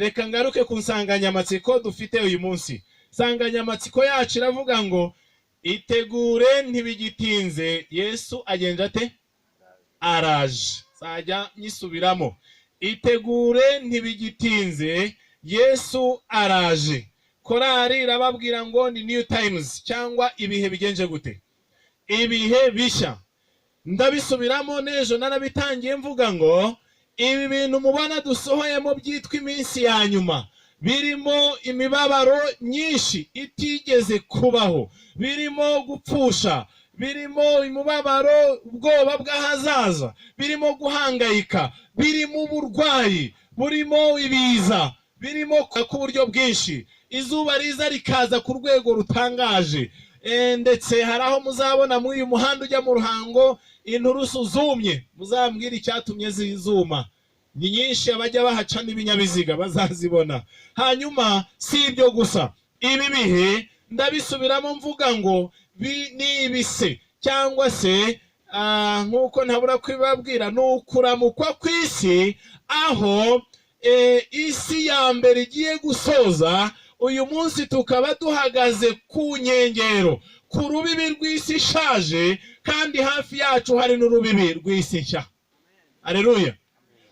reka ngaruke ku nsanganyamatsiko dufite uyu munsi. Insanganyamatsiko yacu iravuga ngo itegure ntibigitinze, Yesu agenda ate? Araje. Sajya nyisubiramo. Itegure ntibigitinze, Yesu araje. Korari irababwira ngo ni new times cyangwa ibihe bigenje gute? Ibihe bishya. Ndabisubiramo nejo narabitangiye mvuga ngo ibi bintu mubona dusohoyemo byitwa iminsi ya nyuma, birimo imibabaro myinshi itigeze kubaho, birimo gupfusha, birimo imibabaro, ubwoba bw'ahazaza, birimo guhangayika, birimo uburwayi, burimo ibiza, birimo ku buryo bwinshi. Izuba riza rikaza ku rwego rutangaje, ndetse haraho muzabona muri uyu muhanda ujya mu Ruhango inturusu zumye, muzambwira icyatumye zizuma. Ni nyinshi, abajya bahaca n'ibinyabiziga bazazibona. Hanyuma si ibyo gusa, ibi bihe ndabisubiramo mvuga ngo ni ibise cyangwa se nk'uko ntabura kwibabwira, ni ukuramukwa kw'isi, aho isi ya mbere igiye gusoza. Uyu munsi tukaba duhagaze ku nkengero, ku rubibi rw'isi ishaje, kandi hafi yacu hari n'urubibi rw'isi nshya. Haleluya.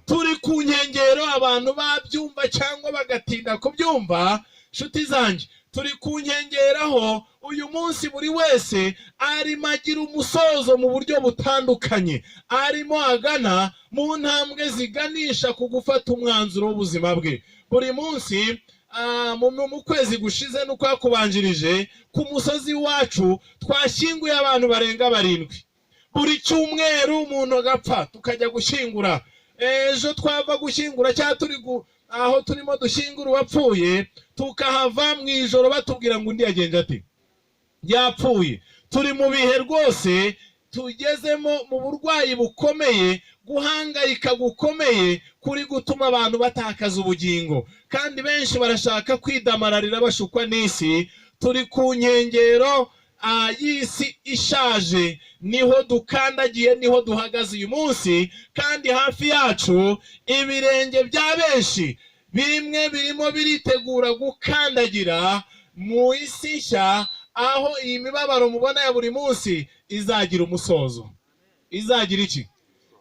Turi ku nkengero, abantu babyumva cyangwa bagatinda kubyumva. Nshuti zanjye, turi ku nkengero aho uyu munsi buri wese arimo agira umusozo mu buryo butandukanye, arimo agana mu ntambwe ziganisha ku gufata umwanzuro w'ubuzima bwe. Buri munsi mu kwezi gushize n'ukwakubanjirije ku musozi wacu twashyinguye abantu barenga 7. Buri cyumweru umuntu agapfa tukajya gushyingura. Ejo twava gushyingura cyangwa turi aho turimo dushyingura uwapfuye, tukahava mu ijoro batubwira ngo undi yagenje ati yapfuye. Turi mu bihe rwose tugezemo, mu burwayi bukomeye, guhangayika gukomeye kuri gutuma abantu batakaza ubugingo, kandi benshi barashaka kwidamararira bashukwa n'isi. Turi ku nkengero y'isi ishaje, niho dukandagiye, niho duhagaze uyu munsi, kandi hafi yacu ibirenge bya benshi bimwe birimo biritegura gukandagira mu isi nshya, aho iyi mibabaro mubona ya buri munsi izagira umusozo. Izagira iki?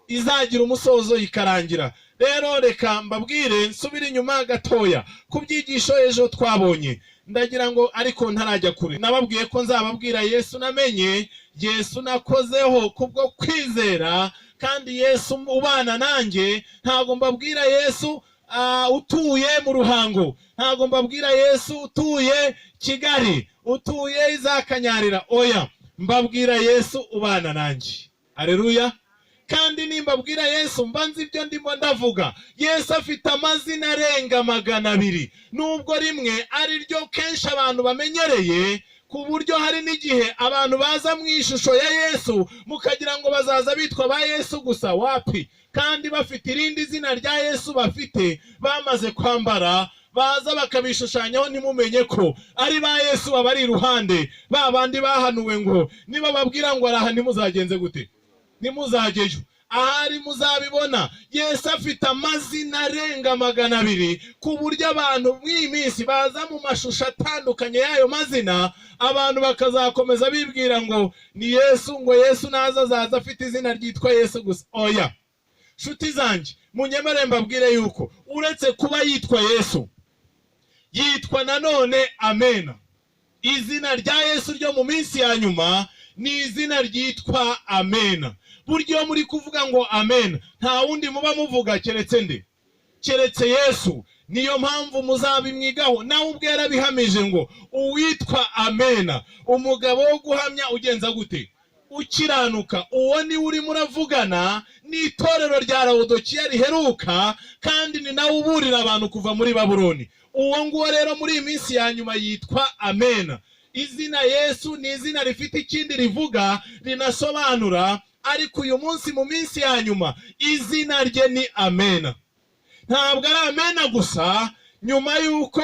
Izagira umusozo, ikarangira. Rero reka mbabwire, nsubire inyuma gatoya ku byigisho ejo twabonye. Ndagira ngo ariko ntarajya kure, nababwiye ko nzababwira Yesu namenye, Yesu nakozeho kubwo kwizera, kandi Yesu ubana nanjye. Ntago mbabwira Yesu utuye mu Ruhango, ntago mbabwira Yesu utuye Kigali, utuye izakanyarira. Oya, mbabwira Yesu ubana nanjye. Haleluya. Kandi nimbabwira Yesu mbanzi ibyo ndimo ndavuga. Yesu afite amazina arenga 200, nubwo rimwe ari ryo kenshi abantu bamenyereye, ku buryo hari n'igihe abantu baza mu ishusho ya Yesu mukagira ngo bazaza bitwa ba Yesu gusa. Wapi! Kandi bafite irindi zina rya Yesu bafite bamaze kwambara, baza bakabishushanyaho ntimumenye ko ari ba Yesu babari iruhande, ba bandi bahanuwe ngo niba babwira ngo araha ntimuzagenze gute? Nimuzageyo. Ahari muzabibona. Yesu afite amazina arenga 200, ku buryo abantu mw'iyi minsi baza mu mashusho atandukanye y'ayo mazina, abantu bakazakomeza bibwira ngo ni Yesu, ngo Yesu naza azaza afite izina ryitwa Yesu gusa. Oya, nshuti zanjye, munyemere mbabwire yuko uretse kuba yitwa Yesu, yitwa nanone Amena. Izina rya Yesu ryo mu minsi ya nyuma ni izina ryitwa Amena. Buryo muri kuvuga ngo amen, nta wundi muba muvuga keretse nde? Keretse Yesu. Niyo mpamvu muzabimwigaho. Nawe ubwe yarabihamije ngo uwitwa Amena, umugabo wo guhamya ugenza gute? Ukiranuka. Uwo ni uri muravugana n'itorero rya Laodikiya riheruka, kandi ni nawe uburira abantu kuva muri Babuloni. Uwo nguwo rero muri iyi minsi ya nyuma yitwa Amena. Izina Yesu ni izina rifite ikindi rivuga, rinasobanura, ariko uyu munsi mu minsi ya nyuma izina rye ni Amena. Ntabwo ari Amena gusa, nyuma yuko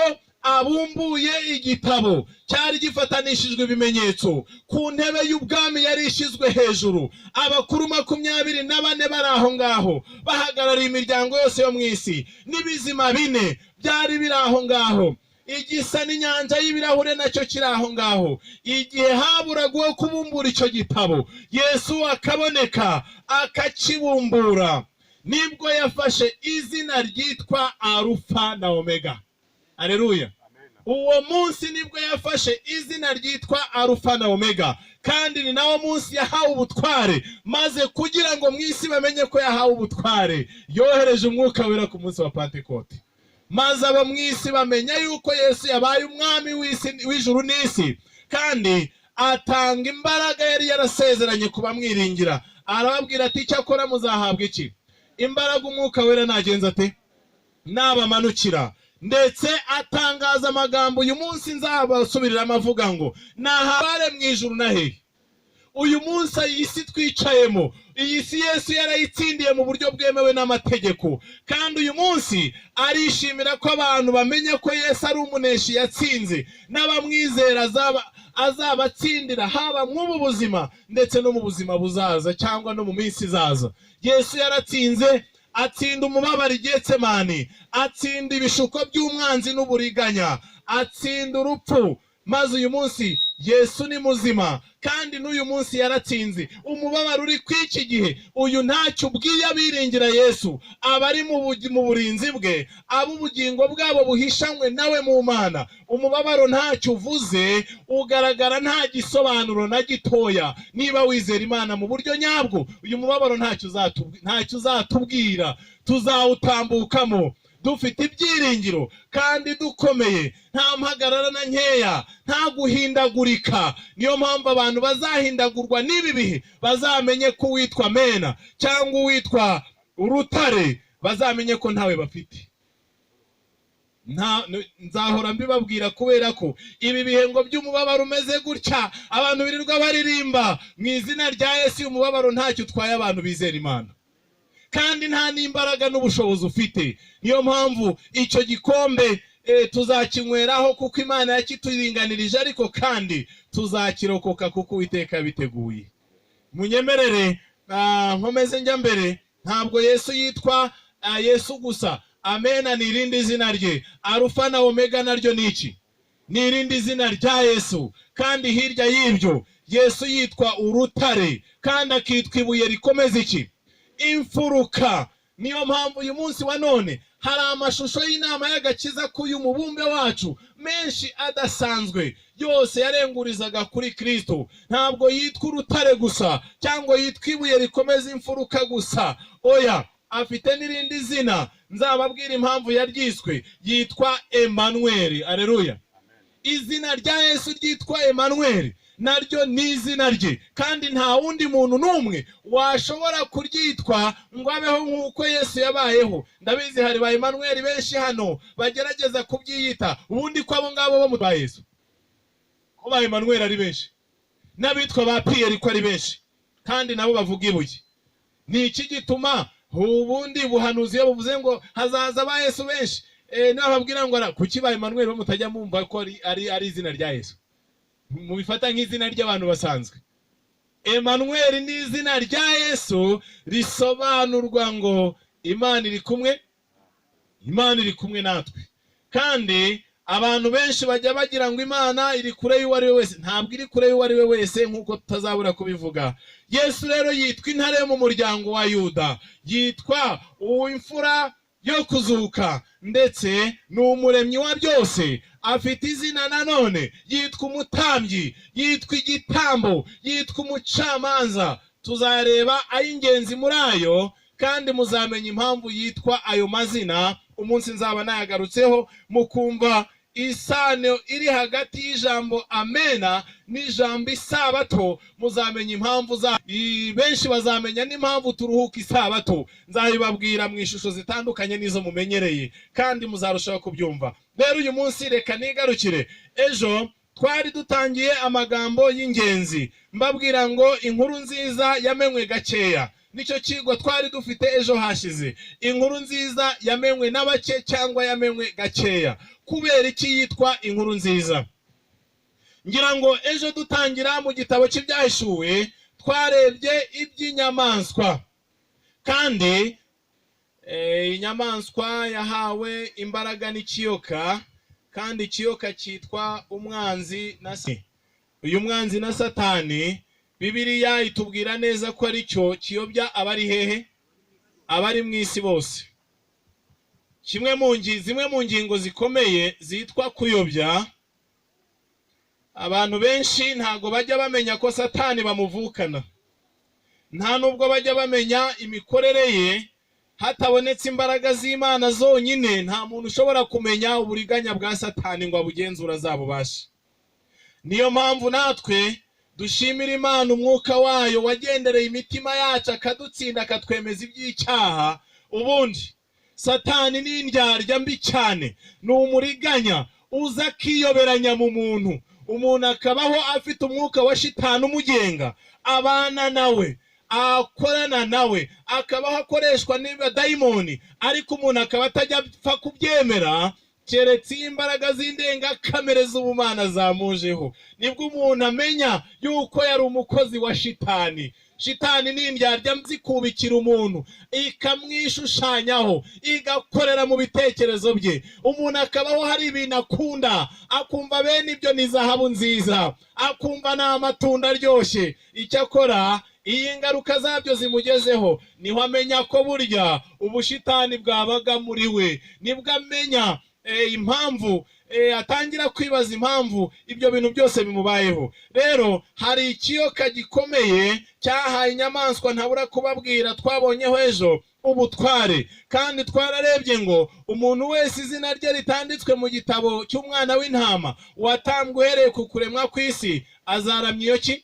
abumbuye igitabo cyari gifatanishijwe ibimenyetso. Ku ntebe y'ubwami yari ishyizwe hejuru, abakuru 24 bari aho ngaho bahagarariye imiryango yose yo mu isi, n'ibizima 4 byari biri aho ngaho. Igisa n'inyanja y'ibirahure nacyo kiri aho ngaho. Igihe haburaga uwo kubumbura icyo gitabo, Yesu akaboneka akakibumbura. Nibwo yafashe izina ryitwa Alufa na Omega. Haleluya. Uwo munsi nibwo yafashe izina ryitwa Alufa na Omega, kandi ni nawo munsi yahawe ubutware, maze kugira ngo mu isi bamenye ko yahawe ubutware, yohereje umwuka wera ku munsi wa Pentekote. Maze abo mu isi bamenya yuko Yesu yabaye umwami w'ijuru n'isi, kandi atanga imbaraga yari yarasezeranye kubamwiringira. Arababwira ati cyakora muzahabwa iki? Imbaraga umwuka wera nagenza ate? Nabamanukira. Ndetse atangaza amagambo, uyu munsi nzabasubirira amavuga ngo nahabare mu ijuru na hehe. Uyu munsi iyi si twicayemo, iyi si Yesu yarayitsindiye mu buryo bwemewe n'amategeko, kandi uyu munsi arishimira ko abantu bamenya ko Yesu ari umuneshi yatsinze, n'abamwizera azabatsindira haba mw'ubu buzima ndetse no mu buzima buzaza cyangwa no mu minsi izaza. Yesu yaratsinze, atsinda umubabaro i Getsemani, atsinda ibishuko by'umwanzi n'uburiganya, atsinda urupfu. Maze uyu munsi Yesu ni muzima, kandi n'uyu munsi yaratsinze. Umubabaro uri kw'iki gihe, uyu ntacyo ubwiye abiringira Yesu, abari mu burinzi bwe, ab'ubugingo bwabo buhishanywe nawe mu Mana. Umubabaro ntacyo uvuze, ugaragara nta gisobanuro na gitoya. Niba wizera Imana mu buryo nyabwo, uyu mubabaro ntacyo uzatubwira, tuzawutambukamo dufite ibyiringiro kandi dukomeye, nta mpagarara na nkeya, nta guhindagurika. Niyo mpamvu abantu bazahindagurwa n'ibi bihe bazamenye ko witwa Mena cyangwa witwa Urutare, bazamenye ko ntawe bafite. Nzahora mbibabwira, kubera ko ibi bihengo by'umubabaro umeze gutya, abantu birirwa baririmba mu izina rya Yesu, umubabaro ntacyo utwaye abantu bizera Imana, kandi nta n'imbaraga n'ubushobozi ufite. Niyo mpamvu icyo gikombe tuzakinyweraho kuko Imana yakituringanirije, ariko kandi tuzakirokoka kuko Uwiteka biteguye. Munyemerere nkomeze njya mbere. Ntabwo Yesu yitwa Yesu gusa. Amena ni irindi zina rye. Alufa na Omega naryo ni iki? Ni irindi zina rya Yesu. Kandi hirya y'ibyo Yesu yitwa Urutare, kandi akitwa ibuye rikomeza iki? Imfuruka. Niyo mpamvu uyu munsi wa none hari amashusho y'inama y'agakiza k'uyu mubumbe wacu menshi adasanzwe, yose yarengurizaga kuri Kristo. Ntabwo yitwa Urutare gusa cyangwa yitwa ibuye rikomeza imfuruka gusa, oya, afite n'irindi zina. Nzababwira impamvu yaryiswe. Yitwa Emmanuel. Haleluya. Izina rya Yesu ryitwa Emmanuel, naryo ni izina rye, kandi nta wundi muntu n'umwe washobora kuryitwa ngo abeho nk'uko Yesu yabayeho. Ndabizi hari ba Emmanuel benshi hano bagerageza kubyiyita, ubundi ko abo ngabo bo mu ba Yesu, ko ba Emmanuel ari benshi, n'abitwa ba Pierre ko ari benshi, kandi nabo bavuga ibuye. Ni iki gituma ubundi buhanuzi iyo buvuze ngo hazaza ba Yesu benshi, nababwira ngo kuki ba Emmanuel mutajya mumva ko ari izina rya Yesu, mubifata nk'izina ry'abantu basanzwe? Emmanuel ni izina rya Yesu risobanurwa ngo Imana iri kumwe, Imana iri kumwe natwe. Kandi abantu benshi bajya bagira ngo Imana iri kure y'uwo ari we wese. Ntabwo iri kure y'uwo ari we wese nk'uko tutazabura kubivuga. Yesu rero yitwa intare yo mu muryango wa Yuda, yitwa uw'imfura yo kuzuka, ndetse ni umuremyi wa byose. Afite izina nanone, yitwa umutambyi, yitwa igitambo, yitwa umucamanza. Tuzareba ay'ingenzi muri ayo, kandi muzamenya impamvu yitwa ayo mazina. Umunsi nzaba nayagarutseho, mukumva isano iri hagati y'ijambo amena n'ijambo isabato. Muzamenya impamvu benshi bazamenya n'impamvu turuhuka isabato. Nzabibabwira mu ishusho zitandukanye nizo mumenyereye, kandi muzarushaho kubyumva. Rero uyu munsi reka nigarukire. Ejo twari dutangiye amagambo y'ingenzi, mbabwira ngo inkuru nziza yamenywe gakeya. nicyo kigo twari dufite ejo hashize. Inkuru nziza yamenywe n'abake cyangwa yamenywe gakeya. Kubera iki yitwa inkuru nziza? Ngira ngo ejo dutangira mu gitabo cy'ibyahishuwe twarebye iby'inyamaswa, kandi inyamaswa yahawe imbaraga n'ikiyoka, kandi ikiyoka cyitwa umwanzi na Satani. Uyu mwanzi na Satani Bibiliya itubwira neza ko ari cyo kiyobya abari hehe? Abari mu isi bose. Zimwe mu ngingo zikomeye zitwa kuyobya. Abantu benshi ntago bajya bamenya ko Satani bamuvukana, nta nubwo bajya bamenya imikorere ye. Hatabonetse imbaraga z'Imana zonyine nta muntu ushobora kumenya uburiganya bwa Satani ngo abugenzura azabubashe. Niyo mpamvu natwe dushimira Imana umwuka wayo wagendereye imitima yacu akadutsinda akatwemeza iby'icyaha. Ubundi Satani ni indyarya mbi cyane, ni umuriganya uza akiyoberanya mu muntu. Umuntu akabaho afite umwuka wa shitani umugenga, abana nawe, akorana nawe, akabaho akoreshwa n'abadayimoni, ariko umuntu akaba atajya apfa kubyemera keretse imbaraga z'indengakamere z'ubumana zamujeho. Nibwo umuntu amenya yuko yari umukozi wa shitani. Shitani ni indyarya zikubikira umuntu, ikamwishushanyaho, igakorera mu bitekerezo bye. Umuntu akabaho hari ibintu akunda, akumva bene ibyo ni zahabu nziza, akumva ni amatunda aryoshye. Icyakora iyi ngaruka zabyo zimugezeho, niho amenya ko burya ubushitani bwabaga muri we. Nibwo amenya impamvu, atangira kwibaza impamvu ibyo bintu byose bimubayeho. Rero hari ikiyoka gikomeye cyahaye inyamaswa ntabura kubabwira twabonyeho ejo ubutware, kandi twararebye ngo umuntu wese izina rye ritanditswe mu gitabo cy'Umwana w'intama watambwe uhereye ku kuremwa kw'isi azaramya iyo ki?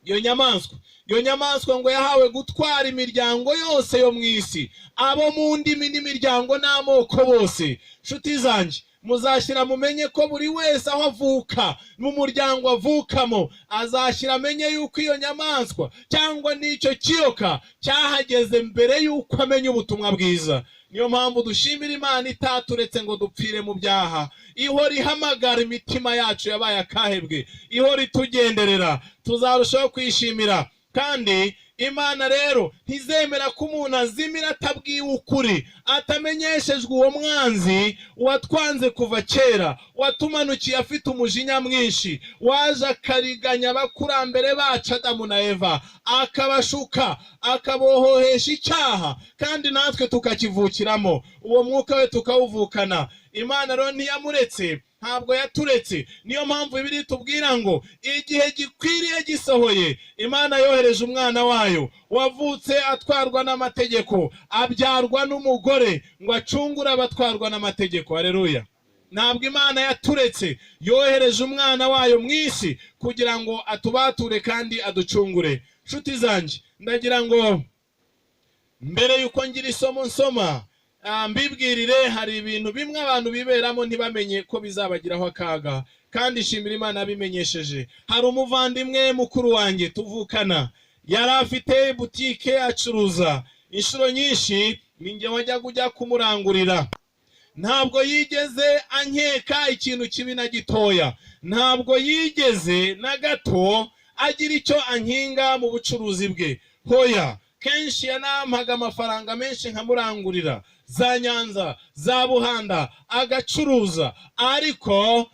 Iyo nyamaswa. Iyo nyamaswa ngo yahawe gutwara imiryango yose yo mu isi, abo mu ndimi n'imiryango n'amoko bose. Nshuti zanjye, muzashyira mumenye ko buri wese aho avuka mu muryango avukamo azashyira amenye yuko iyo nyamaswa cyangwa n'icyo kiyoka cyahageze mbere yuko amenya ubutumwa bwiza. Niyo mpamvu dushimira Imana itaturetse ngo dupfire mu byaha. Ihora ihamagara imitima yacu yabaye akahebwe, ihora itugenderera. Tuzarushaho kwishimira. Kandi Imana rero ntizemera ko umuntu azimira atabwiwe ukuri, atamenyeshejwe uwo mwanzi watwanze kuva kera, watumanukiye afite umujinya mwinshi, waje akariganya abakurambere bacu Adamu na Eva, akabashuka, akabohohesha icyaha, kandi natwe tukakivukiramo. Uwo mwuka we tukawuvukana. Imana rero ntiyamuretse, ntabwo yaturetse. Niyo mpamvu Bibiliya itubwira ngo igihe gikwiriye gisohoye, Imana yohereje umwana wayo wavutse atwarwa n'amategeko, abyarwa n'umugore ngo acungure abatwarwa n'amategeko. Haleluya. Ntabwo Imana yaturetse, yohereje umwana wayo mu isi kugira ngo atubature kandi aducungure. Nshuti zanjye, ndagira ngo mbere yuko ngira isomo nsoma mbibwirire, hari ibintu bimwe abantu biberamo ntibamenye ko bizabagiraho akaga, kandi shimira Imana yabimenyesheje. Hari umuvandimwe mukuru wanjye tuvukana, yari afite butike acuruza. Inshuro nyinshi ninjye wajya kujya kumurangurira. Ntabwo yigeze ankeka ikintu kibi na gitoya, ntabwo yigeze na gato agira icyo ankinga mu bucuruzi bwe. Hoya, kenshi yanampaga amafaranga menshi nkamurangurira za Nyanza, za Buhanda, agacuruza. Ariko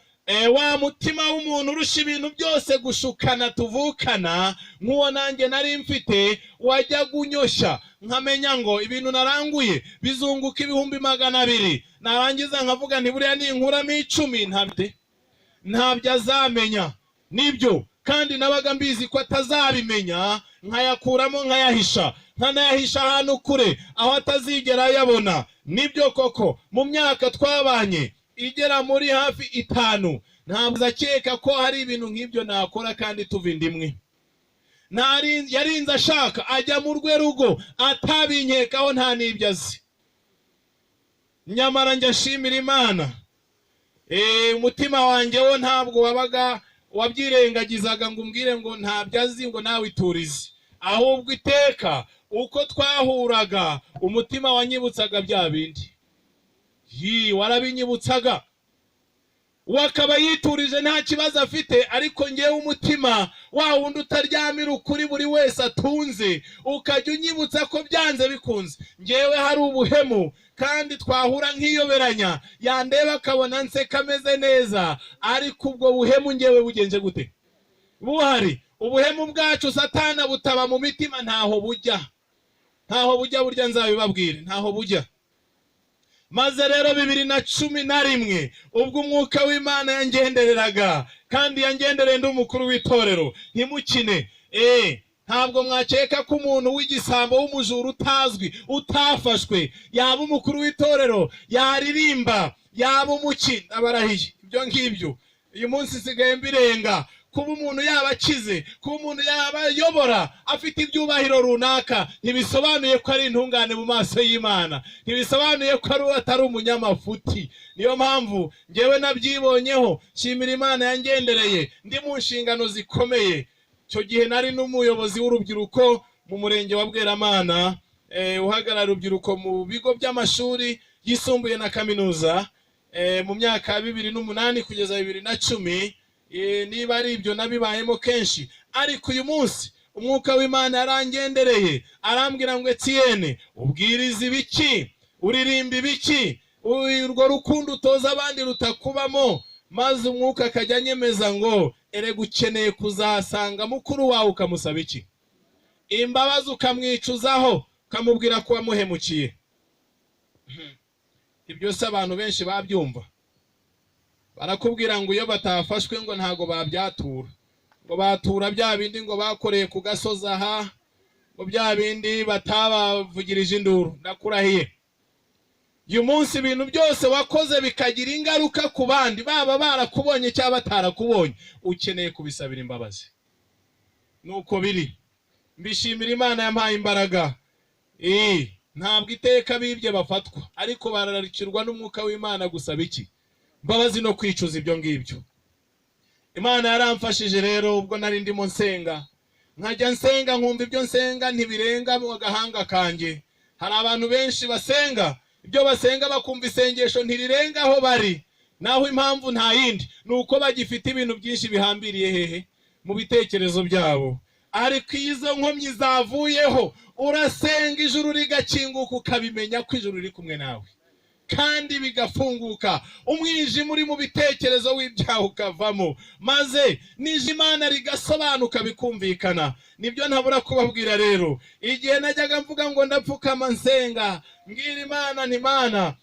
wa mutima w'umuntu urusha ibintu byose gushukana tuvukana, nk'uwo nanjye nari mfite, wajya gunyosha nkamenya ngo ibintu naranguye bizunguka 200,000, narangiza nkavuga nti buriya ninkuramo 10 ntabyo azamenya. Nibyo, kandi nabaga mbizi ko atazabimenya, nkayakuramo nkayahisha, nkanayahisha ahantu kure aho atazigera yabona. Nibyo koko, mu myaka twabanye igera muri hafi 5, ntabwo akeka ko hari ibintu nk'ibyo nakora kandi tuva indimwe. Yarinze ashaka ajya mu rwe rugo atabinkekaho, nta n'ibyo azi. Nyamara njye ashimira Imana, umutima wanjye wo ntabwo wabaga wabyirengagizaga ngo umbwire ngo ntabyo azi ngo nawe iturize. ahubwo iteka uko twahuraga umutima wanyibutsaga bya bindi. Warabinyibutsaga. Wakaba yiturije nta kibazo afite, ariko ngewe umutima wa wundi utaryamira ukuri buri wese atunze, ukajya unyibutsa ko byanze bikunze ngewe hari ubuhemu, kandi twahura nk'iyoberanya, yandeba akabona nseka ameze neza, ariko ubwo buhemu ngewe bugenje gute? Buhari. Ubuhemu bwacu Satana butaba mu mitima, ntaho bujya. Ntaho bujya, burya nzabibabwire, ntaho bujya. Maze rero 2011 ubwo umwuka w'Imana yangendereraga, kandi yangendereye ndi umukuru w'itorero, ntimukine. Ntabwo mwakeka ko umuntu w'igisambo w'umujura utazwi, utafashwe, yaba umukuru w'itorero, yaririmba, yaba umuki, abarahiye. Ibyo ngibyo uyu munsi sigaye mbirenga. Kuba umuntu yaba akize, kuba umuntu yaba yobora, afite ibyubahiro runaka, ntibisobanuye ko ari intungane mu maso y'Imana, ntibisobanuye ko atari umunyamafuti. Niyo mpamvu ngewe nabyibonyeho, shimira Imana yangendereye, ndi mu nshingano zikomeye. Cyo gihe nari n'umuyobozi w'urubyiruko mu murenge wa Bweramana, uhagarara urubyiruko mu bigo by'amashuri yisumbuye na kaminuza, mu myaka ya 2008 kugeza 2010. Niba ari ibyo nabibayemo kenshi, ariko uyu munsi umwuka w'Imana yarangendereye, arambwira ngo Etienne, ubwiriza ibiki, uririmba ibiki, urwo rukundo utoza abandi rutakubamo. Maze umwuka akajya anyemeza ngo erega ukeneye kuzasanga mukuru wawe ukamusaba iki? Imbabazi ukamwicuzaho, ukamubwira ko wamuhemukiye. Ibyo se abantu benshi babyumva. Barakubwira ngo iyo batafashwe ngo ntago babyatura, ngo batura bya bindi ngo bakoreye ku gasozi aha, ngo bya bindi batabavugirije induru. Ndakurahiye, uyu munsi ibintu byose wakoze bikagira ingaruka ku bandi, baba barakubonye cyangwa batarakubonye, ukeneye kubisabira imbabazi. Nuko biri. Mbishimira Imana yampaye imbaraga. Ntabwo iteka bibye bafatwa, ariko barararikirwa n'umwuka w'Imana gusaba iki? Mbabazi no kwicuza ibyo ngibyo. Imana yaramfashije rero ubwo nari ndimo nsenga, nkajya nsenga nkumva ibyo nsenga ntibirenga mu gahanga kanjye. Hari abantu benshi basenga, ibyo basenga bakumva isengesho ntirirenga aho bari, naho impamvu nta yindi, nuko bagifite ibintu byinshi bihambiriye hehe mu bitekerezo byabo. Ariko izo nkomyi zavuyeho, urasenga ijuru rigakinguka, ukabimenya ko ijuru riri kumwe nawe, kandi bigafunguka, umwijima uri mu bitekerezo w'ibyaha ukavamo, maze n'Imana rigasobanuka bikumvikana. Nibyo ntabura kubabwira rero, igihe najyaga mvuga ngo ndapfukama nsenga, mbwira Imana nti Mana,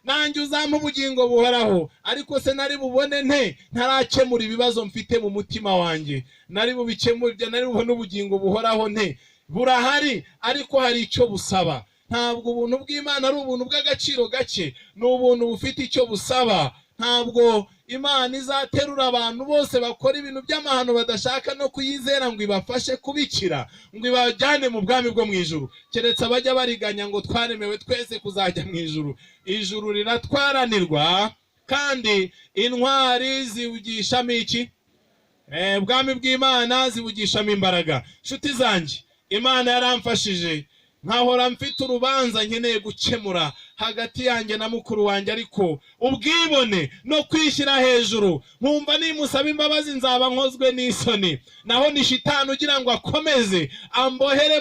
nanjye uzampa ubugingo buhoraho, ariko se nari bubone nte ntarakemura ibibazo mfite mu mutima wanjye? Nari bubikemure, nari bubone ubugingo buhoraho nte? Burahari, ariko hari icyo busaba. Ntabwo ubuntu bw'Imana ari ubuntu bw'agaciro gake, ni ubuntu bufite icyo busaba. Ntabwo Imana izaterura abantu bose bakora ibintu by'amahano badashaka no kuyizera ngo ibafashe kubikira, ngo ibajyane mu bwami bwo mu ijuru, keretse abajya bariganya ngo twaremewe twese kuzajya mu ijuru. Ijuru riratwaranirwa, kandi intwari zibugishamo iki? Ubwami bw'Imana zibugishamo imbaraga. Nshuti zanjye, Imana yaramfashije, nkahora mfite urubanza nkeneye gukemura hagati yanjye na mukuru wanjye, ariko ubwibone no kwishyira hejuru, nkumva nimusaba imbabazi nzaba nkozwe n'isoni, naho ni shitani ugira ngo akomeze ambohere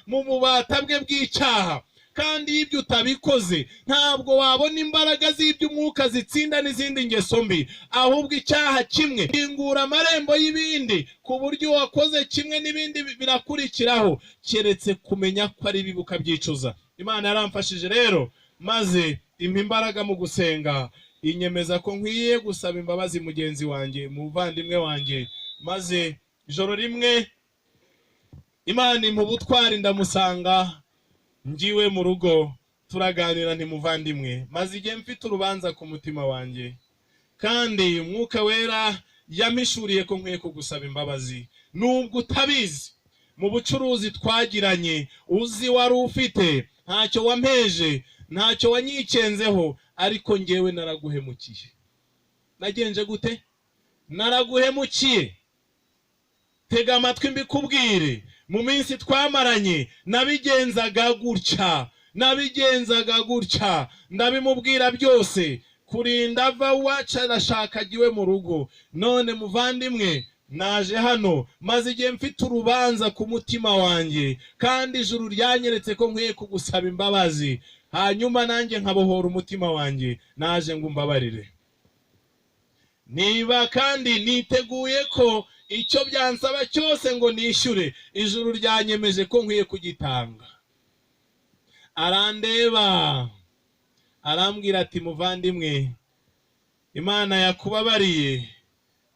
mu bubata bwe bw'icyaha. Kandi ibyo utabikoze ntabwo wabona imbaraga z'iby'umwuka zitsinda n'izindi ngeso mbi, ahubwo icyaha kimwe kingura amarembo y'ibindi, ku buryo wakoze kimwe n'ibindi birakurikiraho, keretse kumenya ko ari bibi ukabyicuza. Imana yaramfashije rero, maze impa imbaraga mu gusenga, inyemeza ko nkwiye gusaba imbabazi mugenzi wanjye, muvandimwe wanjye. Maze ijoro rimwe Imana impa ubutwari, ndamusanga ngiwe mu rugo, turaganira nti muvandimwe, maze igihe mfite urubanza ku mutima wanjye, kandi umwuka wera yampishuriye ko nkwiye kugusaba imbabazi. Nubwo utabizi, mu bucuruzi twagiranye, uzi wari ufite, ntacyo wampeje, ntacyo wanyikenzeho, ariko ngewe naraguhemukiye. Nagenje gute? Naraguhemukiye. Tega amatwi mbikubwire, mu minsi twamaranye nabigenzaga gutya ndabimubwira byose kurinda ava wacu arashakagiwe mu rugo. None muvandimwe, naje hano maze igihe mfite urubanza ku mutima wanjye, kandi ijuru ryanyeretse ko nkwiye kugusaba imbabazi, hanyuma nanjye nkabohora umutima wanjye. Naje ngo umbabarire, niba kandi niteguye ko icyo byansaba cyose ngo nishyure, ijuru ryanyemeje ko nkwiye kugitanga. Arandeba arambwira ati, muvandimwe, Imana yakubabariye,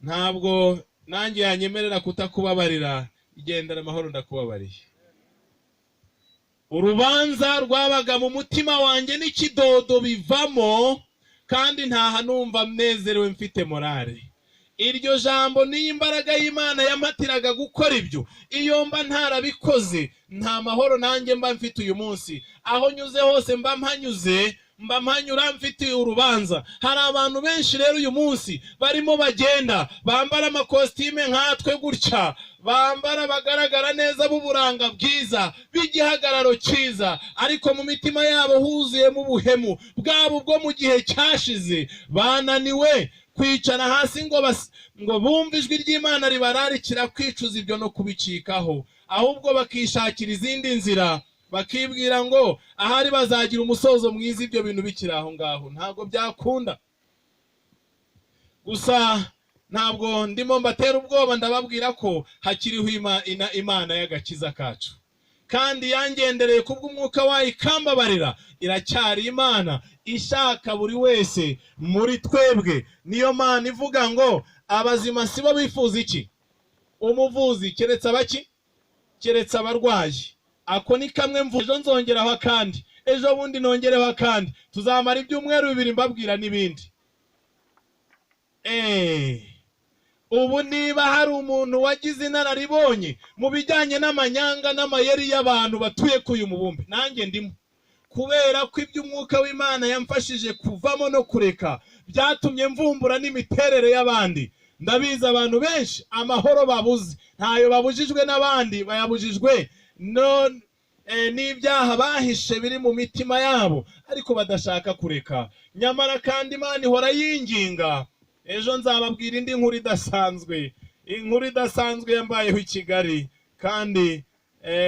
ntabwo nanjye yanyemerera kutakubabarira. Igendera amahoro, ndakubabariye. Urubanza rwabaga mu mutima wanjye n'ikidodo bivamo, kandi ntaha numva mnezerewe mfite morale. Iryo jambo ni imbaraga y'Imana yampatiraga gukora ibyo. Iyo mba ntarabikoze, nta mahoro nanjye mba mfite uyu munsi. Aho nyuze hose mba mpanyura mfite urubanza. Hari abantu benshi rero uyu munsi barimo bagenda bambara amakositime nkatwe gutya, bambara bagaragara neza b'uburanga bwiza, b'igihagararo cyiza, ariko mu mitima yabo huzuyemo ubuhemu bwabo bwo mu gihe cyashize. Bananiwe kwicara hasi ngo bumve ijwi ry'Imana ribararikira kwicuza ibyo no kubicikaho, ahubwo bakishakira izindi nzira, bakibwira ngo ahari bazagira umusozo mwiza ibyo bintu bikiri aho ngaho. Ntabwo byakunda. Gusa ntabwo ndimo mbatera ubwoba, ndababwira ko hakiriho Imana y'agakiza kacu, kandi yangendereye kubw'umwuka wayo ikambabarira. Iracyari Imana ishaka buri wese muri twebwe. Niyo Mana ivuga ngo abazima sibo bifuza iki? Umuvuzi, keretse abaki? Keretse abarwayi. Ako ni kamwe mvuga. Ejo nzongeraho akandi, ejo bundi nongereho akandi, tuzamara ibyumweru 2 mbabwira n'ibindi. Ubu niba hari umuntu wagize inararibonye mu bijyanye n'amanyanga n'amayeri y'abantu batuye ku uyu mubumbe, nanjye ndimo. Kubera ko iby'umwuka w'Imana yamfashije kuvamo no kureka, byatumye mvumbura n'imiterere y'abandi. Ndabizi abantu benshi amahoro babuze, ntayo babujijwe n'abandi, bayabujijwe n'ibyaha bahishe biri mu mitima yabo, ariko badashaka kureka. Nyamara kandi Imana ihora yinginga. Ejo nzababwira indi nkuru idasanzwe, inkuru idasanzwe yambayeho i Kigali, kandi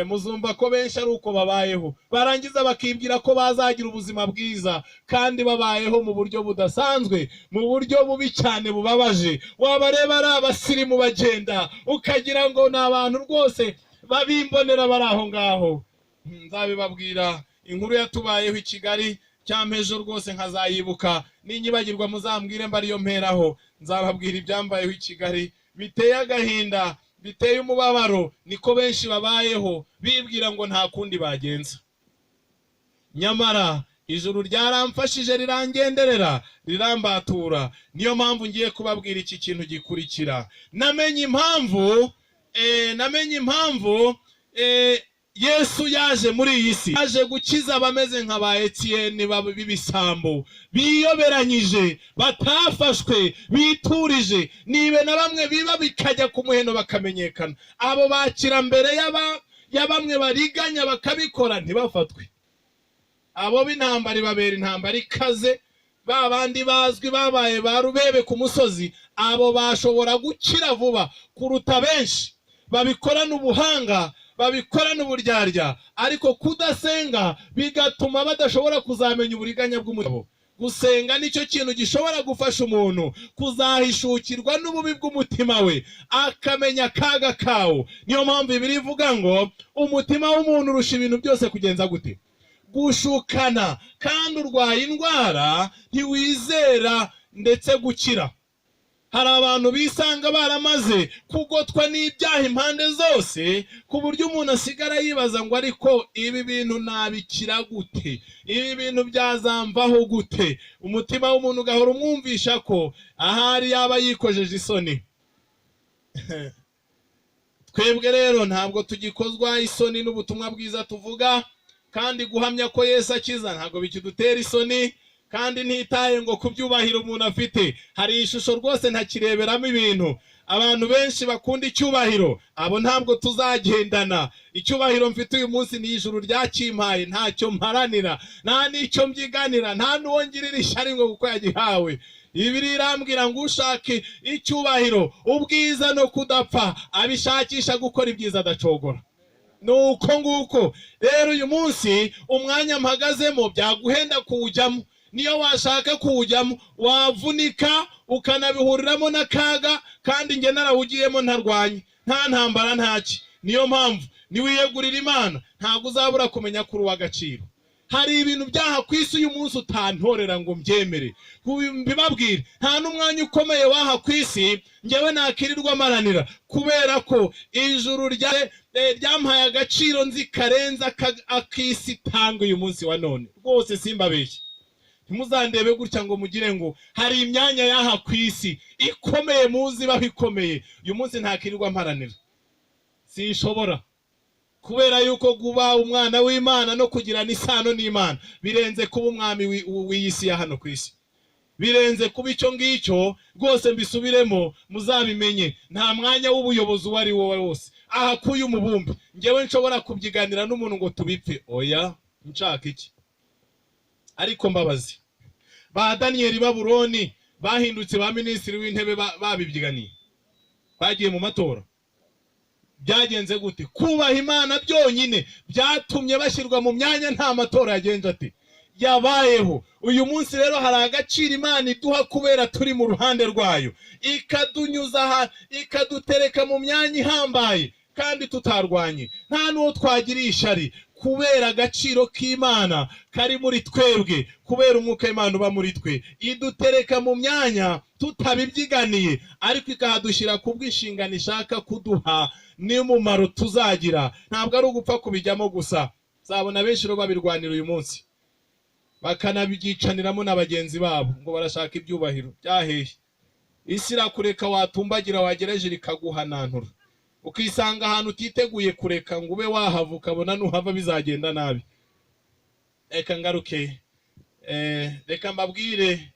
muzumva ko benshi ari uko babayeho, barangiza bakibwira ko bazagira ubuzima bwiza, kandi babayeho mu buryo budasanzwe, mu buryo bubi cyane bubabaje. Wabareba ari abasirimu bagenda, ukagira ngo ni abantu rwose babimbonera bari aho ngaho. Nzabibabwira inkuru yatubayeho i Kigali, cyampejo rwose nkazayibuka, ninyibagirwa muzambwire mba ariyo mperaho. Nzababwira ibyambayeho i Kigali biteye agahinda, biteye umubabaro. Niko benshi babayeho bibwira ngo nta kundi bagenza. Nyamara ijuru ryaramfashije, rirangenderera, rirambatura. Niyo mpamvu ngiye kubabwira iki kintu gikurikira. Namenye impamvu Yesu yaje muri iyi si. Yaje gukiza abameze nka ba Etienne b'ibisambo, biyoberanyije, batafashwe, biturije, nibe na bamwe biba bikajya ku muheno bakamenyekana. Abo bakira mbere ya bamwe bariganya bakabikora ntibafatwe. Abo b'intambara babera intambara ikaze, babandi bazwi babaye barubebe ku musozi, abo bashobora gukira vuba kuruta benshi babikorana ubuhanga, babikorana uburyarya, ariko kudasenga bigatuma badashobora kuzamenya uburiganya bw'umugabo. Gusenga nicyo kintu gishobora gufasha umuntu kuzahishukirwa n'ububi bw'umutima we, akamenya akaga kawo. Niyo mpamvu Bibiliya ivuga ngo umutima w'umuntu urusha ibintu byose kugenza gute? Gushukana. Kandi urwaye indwara ntiwizera ndetse gukira. Hari abantu bisanga baramaze kugotwa n'ibyaha impande zose, ku buryo umuntu asigara yibaza ngo ariko ibi bintu nabikira gute? Ibi bintu byazamvaho gute? Umutima w'umuntu ugahora umwumvisha ko ahari yaba yikojeje isoni. Twebwe rero ntabwo tugikozwa isoni n'ubutumwa bwiza tuvuga, kandi guhamya ko Yesu akiza ntabwo bikidutera isoni. Kandi ntitaye ngo kubyubahira umuntu afite. Hari ishusho rwose ntakireberamo ibintu, abantu benshi bakunda icyubahiro, abo ntabwo tuzagendana. Icyubahiro mfite uyu munsi ni ijuru ryakimpaye, ntacyo mparanira, nta n'icyo mbyiganira, nta n'uwo ngirira ishyari ngo kuko yagihawe. Bibiliya irambwira ngo ushake icyubahiro, ubwiza no kudapfa, abishakisha gukora ibyiza adacogora. Nuko nguko rero uyu munsi umwanya mpagazemo byaguhenda kuwujyamo. Niyo washaka kuwujyamo wavunika ukanabihuriramo n'akaga, kandi nge narawugiyemo ntarwanye, nta ntambara ntaki. Niyo mpamvu niwiyegurira Imana ntabwo uzabura kumenya kuri w'agaciro. Hari ibintu byaha kwisi uyu munsi utantorera ngo mbyemere. Mbibabwire, nta n'umwanya ukomeye waha kwisi ngewe nakirirwa maranira, kubera ko ijuru ryampaye agaciro nzi karenza akisi tanga uyu munsi wa none. Rwose simbabeshye. Ntimuzandebe gutya ngo mugire ngo hari imyanya yaha kwisi ikomeye muzi babikomeye. Uyu munsi ntakirirwa mparanira, sinshobora, kubera yuko kuba umwana w'Imana no kugirana isano n'Imana birenze kuba umwami w'iyisi ya hano kwisi. Birenze kuba icyo ngicyo. Rwose mbisubiremo muzabimenye, nta mwanya w'ubuyobozi wari wowe wose aha kuyu umubumbe ngewe nshobora kubyiganira n'umuntu ngo tubipfe. Oya, nshaka iki? Ariko mbabazi, ba Daniel Babuloni bahindutse ba minisitiri w'intebe babibyiganiye, bagiye mu matora. Byagenze gute? Kubaha Imana byonyine byatumye bashyirwa mu myanya. Nta matora yagenze ati yabayeho. Uyu munsi rero hari agaciro Imana iduha kubera turi mu ruhande rwayo, ikadunyuza ikadutereka mu myanya ihambaye kandi tutarwanye. Nta n'uwo twagiriye ishari, kubera agaciro k'Imana kari muri twebwe, kubera umwuka w'Imana uba muri twe. Idutereka mu myanya tutabibyiganiye, ariko ikahadushyira ku bw'inshingano ishaka kuduha n'umumaro tuzagira. Ntabwo ari ugupfa kubijyamo gusa. Zabona benshi rero babirwanira uyu munsi, bakanabyicaniramo na bagenzi babo ngo barashaka ibyubahiro. Byahehe. Isi irakureka watumbagira, wagereje rikaguhanantura, ukisanga ahantu utiteguye kureka ngo ube wahava, ukabona nuhava bizagenda nabi. Reka ngaruke, reka mbabwire,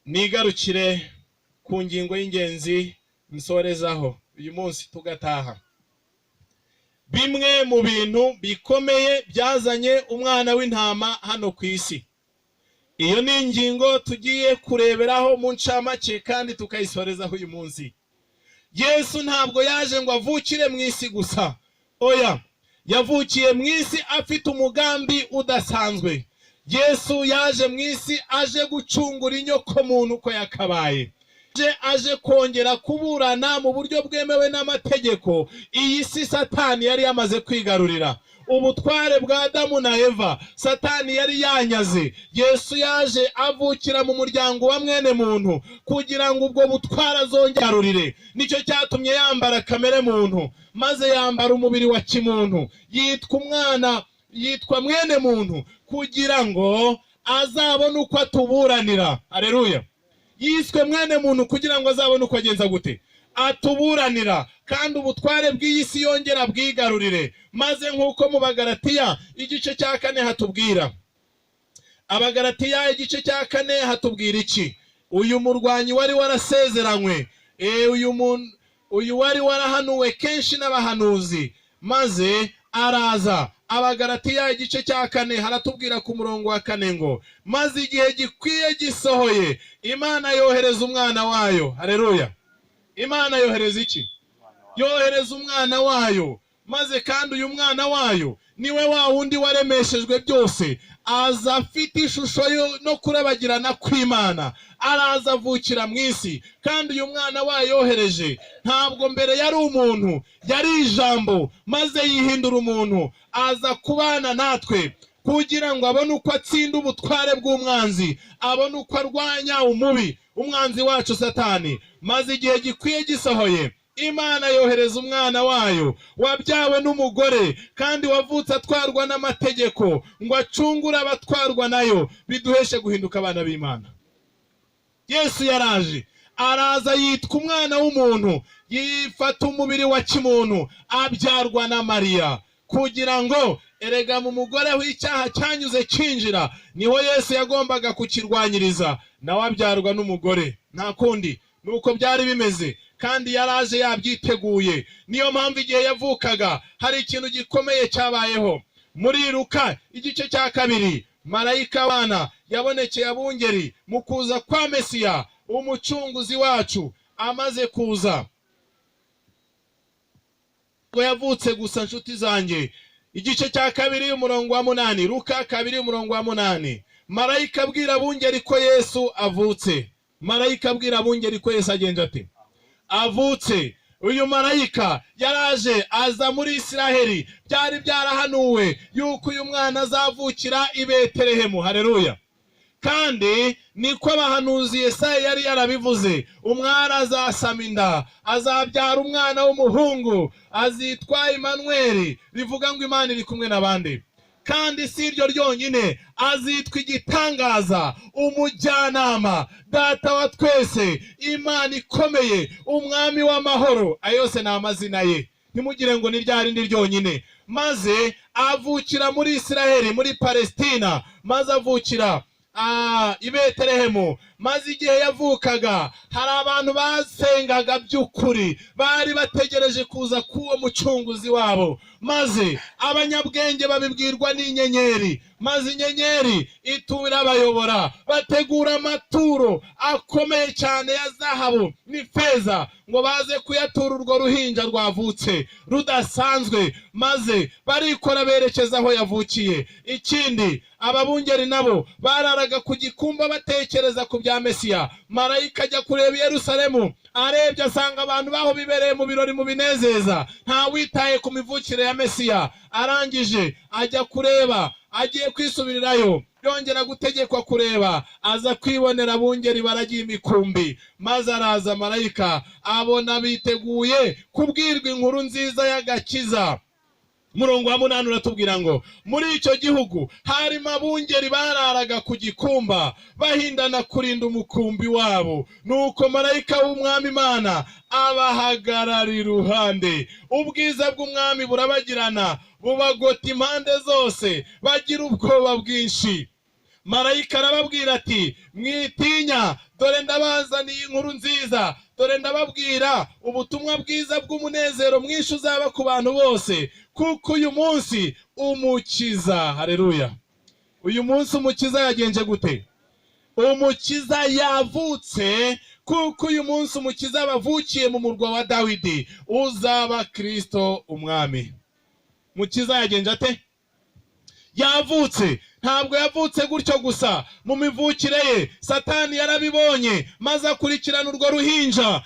nigarukire ku ngingo y'ingenzi nsorezaho uyu munsi tugataha. Bimwe mu bintu bikomeye byazanye umwana w'intama hano ku isi. Iyo ni ingingo tugiye kureberaho mu ncamake kandi tukayisorezaho uyu munsi. Yesu ntabwo yaje ngo avukire mu isi gusa. Oya, yavukiye mu isi afite umugambi udasanzwe. Yesu yaje mu isi aje gucungura inyoko muntu uko yakabaye. Aje kongera kuburana mu buryo bwemewe n'amategeko iyi si Satani yari yamaze kwigarurira. Ubutware bwa Adamu na Eva Satani yari yanyaze. Yesu yaje avukira mu muryango wa mwene muntu kugira ngo ubwo butware azongerurire. Nicyo cyatumye yambara kamere muntu, maze yambara umubiri wa kimuntu, yitwa umwana, yitwa mwene muntu, kugira ngo azabone uko atuburanira. Haleluya. Yiswe mwene muntu kugira ngo azabone uko agenza gute? Atuburanira, kandi ubutware bw'iyi si yongera bwigarurire. Maze nk'uko mu Bagalatiya igice cya 4 hatubwira, Abagalatiya igice cya 4 hatubwira iki? Uyu murwanyi wari warasezeranywe, uyu wari warahanuwe kenshi n'abahanuzi, maze araza. Abagalatiya igice cya 4 haratubwira ku murongo wa 4 ngo maze igihe gikwiye gisohoye Imana yohereza umwana wayo. Haleluya. Imana yohereza iki? Yohereza umwana wayo. Maze kandi uyu mwana wayo niwe wa wundi waremeshejwe byose, aza afite ishusho no kurabagirana kw'Imana, araza avukira mu isi. Kandi uyu mwana wayo yohereje ntabwo mbere yari umuntu, yari ijambo, maze yihindura umuntu, aza kubana natwe kugira ngo abone uko atsinda ubutware bw'umwanzi, abone uko arwanya umubi, umwanzi wacu Satani. Maze igihe gikwiye gisohoye Imana yohereza umwana wayo wabyawe n'umugore kandi wavutse atwarwa n'amategeko, ngo acungure abatwarwa nayo, biduheshe guhinduka abana b'Imana. Yesu yaraje, araza yitwa umwana w'umuntu, yifata umubiri wa kimuntu, abyarwa na Mariya, kugira ngo erega mu mugore w'icyaha cyanyuze kinjira, niho Yesu yagombaga kukirwanyiriza, nawe abyarwa n'umugore. Nta kundi nuko byari bimeze, kandi yaraje yabyiteguye. Niyo mpamvu igihe yavukaga hari ikintu gikomeye cyabayeho. Muri Luka igice cya 2, marayika w'Imana yabonekeye abungeri mu kuza kwa Mesiya, umucunguzi wacu amaze kuza. Ngo yavutse gusa, nshuti zanjye, igice cya 2 umurongo wa 8, Luka 2 umurongo wa 8, marayika abwira abungeri ko Yesu avutse. Marayika abwira abungeri ko Yesu agenje ate? Avutse. Uyu marayika yaraje aza muri Isiraheli, byari byarahanuwe yuko uyu mwana azavukira i Betelehemu. Haleluya. Kandi niko abahanuzi Yesaya yari yarabivuze, umwari azasama inda, azabyara umwana w'umuhungu, azitwa Imanueli, bivuga ngo Imana iri kumwe n'abandi. Kandi si iryo ryonyine, azitwa igitangaza, umujyanama, data wa twese, Imana ikomeye, umwami w'amahoro. Ayo yose ni amazina ye, ntimugire ngo ni rya rindi ryonyine. Maze avukira muri Isiraheli, muri Palestina, maze avukira i Betelehemu. Maze igihe yavukaga hari abantu basengaga by'ukuri, bari bategereje kuza k'uwo mucunguzi wabo. Maze abanyabwenge babibwirwa n'inyenyeri, maze inyenyeri itura abayobora, bategura amaturo akomeye cyane ya zahabu n'ifeza ngo baze kuyatura urwo ruhinja rwavutse rudasanzwe. Maze barikora berekeza aho yavukiye. Ikindi, ababungeri nabo bararaga ku gikumba batekereza ku bya Mesiya. Marayika ajya kureba i Yerusalemu, arebye asanga abantu baho bibereye mu birori mu binezeza, nta witaye ku mivukire ya Mesiya. Arangije ajya kureba, agiye kwisubirirayo, yongera gutegekwa kureba, aza kwibonera abungeri baragiye imikumbi. Maze araza marayika abona biteguye kubwirwa inkuru nziza y'agakiza. Murongo wa 8 uratubwira ngo muri icyo gihugu harimo abungeri bararaga ku gikumba bahindana kurinda umukumbi wabo. Nuko marayika w'umwami Imana abahagarara iruhande, ubwiza bw'umwami burabagirana, bubagota impande zose, bagira ubwoba bwinshi. Marayika arababwira ati, mwitinya, dore ndabazaniye inkuru nziza, dore ndababwira ubutumwa bwiza bw'umunezero mwinshi uzaba ku bantu bose, kuko uyu munsi umukiza. Haleluya. Uyu munsi umukiza yagenje gute? Umukiza yavutse, kuko uyu munsi umukiza bavukiye mu murwa wa Dawidi, uzaba Kristo umwami. Mukiza yagenje ate? Yavutse. Ntabwo yavutse gutyo gusa, mu mivukire ye Satani yarabibonye, maze akurikirana urwo ruhinja,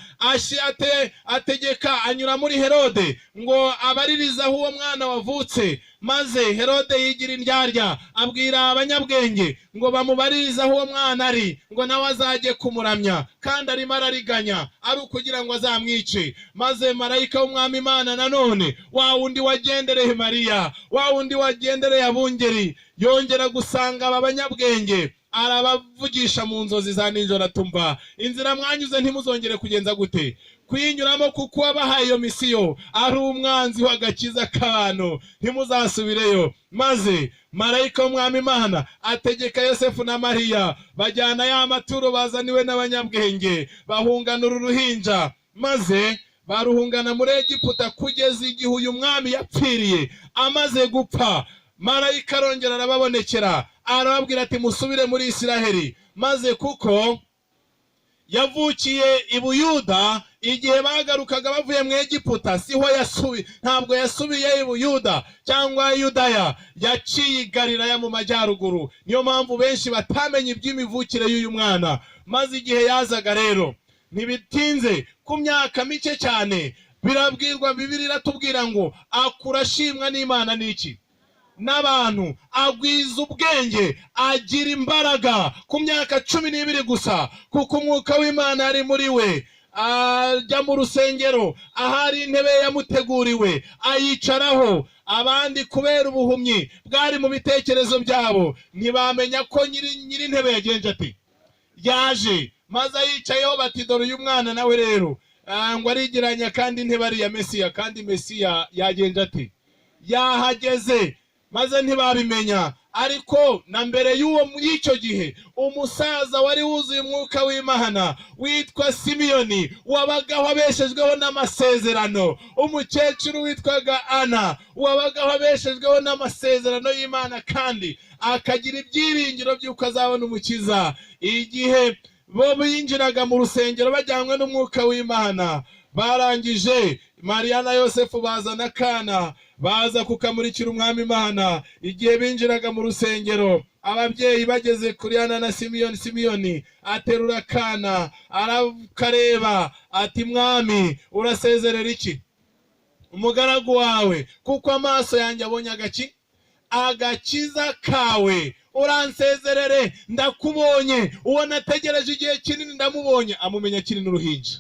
ategeka anyura muri Herode ngo abaririze aho uwo mwana wavutse. Maze Herode yigira indyarya, abwira abanyabwenge ngo bamubaririze aho uwo mwana ari, ngo nawe azajye kumuramya, kandi arimo arariganya, ari ukugira ngo azamwice. Maze marayika w'umwami Imana nanone, wa wundi wagendereye Mariya, wa wundi wagendereye abungeri, yongera gusanga aba banyabwenge, arabavugisha mu nzozi za nijoro, atumva inzira mwanyuze ntimuzongere kugenza gute kuyinyuramo, kuko wabahaye iyo misiyo ari umwanzi w'agakiza k'abantu, ntimuzasubireyo. Maze marayika w'umwami Imana ategeka Yosefu na Mariya, bajyana ya maturo bazaniwe n'abanyabwenge, bahungana uru ruhinja. Maze baruhungana muri Egiputa kugeza igihe uyu mwami yapfiriye. Amaze gupfa, marayika arongera arababonekera, arababwira ati, musubire muri Isiraheli. Maze kuko yavukiye i Buyuda, igihe bagarukaga bavuye mu Egiputa siho yasubiye, ntabwo yasubiye i Buyuda cyangwa Yudaya, yaciye i Galilaya mu majyaruguru. Niyo mpamvu benshi batamenye iby'imivukire y'uyu mwana. Maze igihe yazaga rero, ntibitinze, ku myaka mike cyane, birabwirwa, Bibiliya iratubwira ngo akura ashimwa n'Imana n'iki n'abantu, agwiza ubwenge, agira imbaraga. Ku myaka 12 gusa, kuko umwuka w'Imana ari muri we, ajya mu rusengero ahari intebe yamuteguriwe, ayicaraho. Abandi kubera ubuhumyi bwari mu bitekerezo byabo, ntibamenya ko nyiri intebe yagenje ati yaje. Maze ayicayeho bati, dore uyu mwana nawe rero ngo arigiranya, kandi intebe ari iya Mesiya. Kandi Mesiya yagenje ati yahageze. maze ntibabimenya. Ariko na mbere y'icyo gihe umusaza wari wuzuye umwuka w'Imana witwa Simiyoni wabagaho abeshejweho n'amasezerano, umukecuru witwaga Ana wabagaho abeshejweho n'amasezerano y'Imana kandi akagira ibyiringiro by'uko azabona umukiza. Igihe bo binjiraga mu rusengero bajyanywe n'umwuka w'Imana, barangije Mariya na Yosefu bazana akana baza kukamurikira umwami Imana. Igihe binjiraga mu rusengero, ababyeyi bageze kuri Ana na Simiyoni, Simiyoni aterura akana arakareba ati, mwami urasezerera iki umugaragu wawe, kuko amaso yanjye abonye agakiza kawe, uransezerere ndakubonye, uwo nategereje igihe kinini ndamubonye. Amumenya akiri n'uruhinja.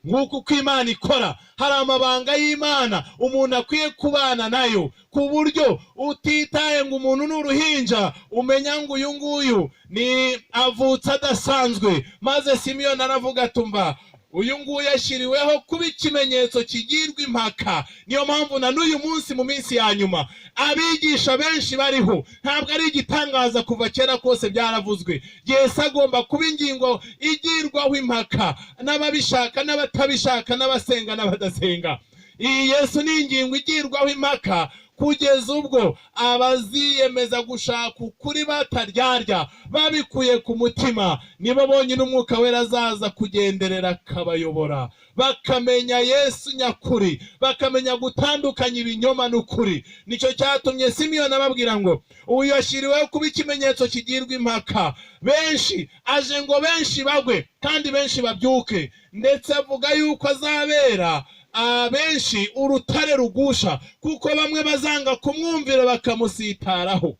Nk'uko uko Imana ikora, hari amabanga y'Imana umuntu akwiye kubana nayo, ku buryo utitaye ngo umuntu n'uruhinja, umenya ngo uyu nguyu ni avutse adasanzwe. Maze Simiyoni aravuga tumva, uyu nguyu yashyiriweho kuba ikimenyetso kigirwa impaka. Niyo mpamvu na n'uyu munsi mu minsi ya nyuma abigisha benshi bariho. Ntabwo ari igitangaza, kuva kera kose byaravuzwe. Yesu agomba kuba ingingo igirwaho impaka, n'ababishaka n'abatabishaka, n'abasenga n'abadasenga. Iyi Yesu ni ingingo igirwaho impaka kugeza ubwo abaziyemeza gushaka ukuri bataryarya babikuye ku mutima, nibo bonyine umwuka wera azaza kugenderera akabayobora, bakamenya Yesu nyakuri, bakamenya gutandukanya ibinyoma n'ukuri. Nicyo cyatumye Simiyoni ababwira ngo uyu yashyiriweho kuba ikimenyetso kigirwa impaka. Benshi aje ngo benshi bagwe kandi benshi babyuke, ndetse avuga yuko azabera abenshi urutare rugusha, kuko bamwe bazanga kumwumvira bakamusitaraho.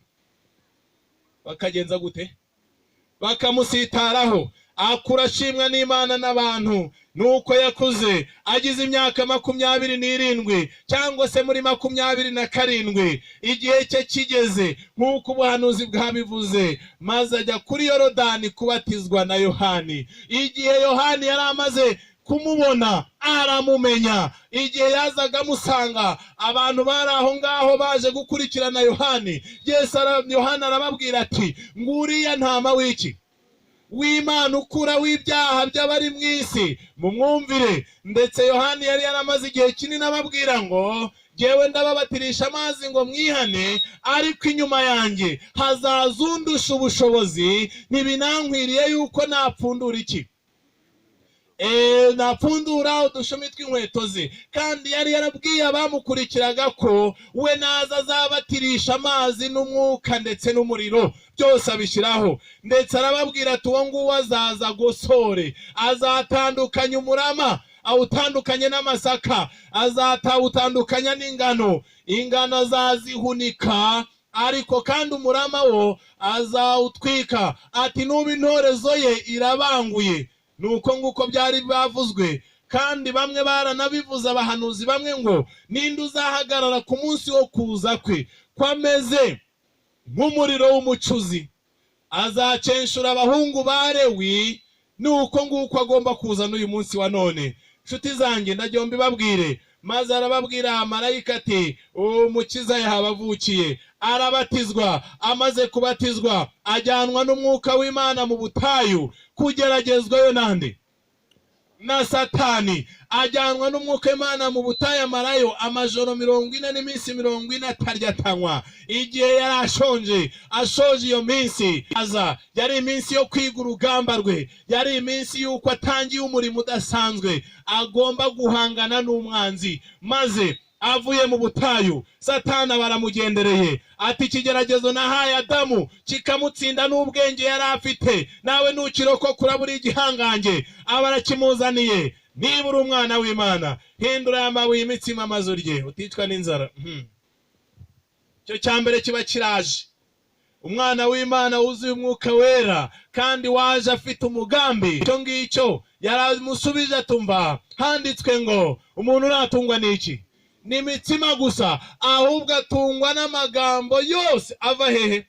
Bakagenza gute? Bakamusitaraho. Akura ashimwa n'Imana n'abantu. Nuko yakuze agize imyaka 27 cyangwa se muri 27, igihe cye kigeze nk'uko ubuhanuzi bwabivuze, maze ajya kuri Yorodani kubatizwa na Yohani. Igihe Yohani yari amaze kumubona aramumenya, igihe yazaga amusanga, abantu bari aho ngaho baje gukurikirana Yohani. Yohani arababwira ati, nguriya ntama w'iki w'Imana ukura w'ibyaha by'abari mu isi, mumwumvire. Ndetse Yohani yari yaramaze igihe kinini ababwira ngo, jewe ndababatirisha amazi ngo mwihane, ariko inyuma yanjye hazaza undusha ubushobozi, ntibinankwiriye yuko napfundura iki napfundura udushumi tw'inkweto ze. Kandi yari yarabwiye abamukurikiraga ko we naza azabatirisha amazi n'umwuka ndetse n'umuriro, byose abishyiraho. Ndetse arababwira ati, uwo nguwo azaza agosore, azatandukanya umurama awutandukanye n'amasaka, azatawutandukanya n'ingano, ingano azazihunika, ariko kandi umurama wo azawutwika. Ati, nubu intorezo ye irabanguye. Nuko nguko byari bavuzwe, kandi bamwe baranabivuze abahanuzi bamwe ngo, ninde uzahagarara ku munsi wo kuza kwe, ko ameze nk'umuriro w'umucuzi, azacenshura abahungu ba Lewi. Nuko nguko agomba kuza n'uyu munsi wa none. Nshuti zanjye ndagira mbibabwire. Maze arababwira marayika ati, umukiza yahabavukiye. Arabatizwa, amaze kubatizwa ajyanwa n'umwuka w'Imana mu butayu kugeragezwayo nande? Na Satani. Ajyanwa n'umwuka w'Imana mu butayu amarayo amajoro 40 n'iminsi 40 atarya atanywa. Igihe yari ashoje iyo minsi, yari iminsi yo kwiga urugamba rwe, yari iminsi yuko atangiye umurimo udasanzwe, agomba guhangana n'umwanzi. Maze avuye mu butayu, Satani baramugendereye ati, ikigeragezo nahaye Adamu kikamutsinda n'ubwenge yari afite, nawe nukiroko kurabura igihangange abarakimuzaniye. Niba uri umwana w'Imana, hindura amabuye imitsima maze urye, uticwa n'inzara. Cyo cyambere kiba kiraje. Umwana w'Imana wuzuye umwuka wera kandi waje afite umugambi. Icyo ngicyo yaramusubije atumva, handitswe ngo umuntu natungwa n'iki? N'imitsima gusa, ahubwo atungwa n'amagambo yose ava hehe?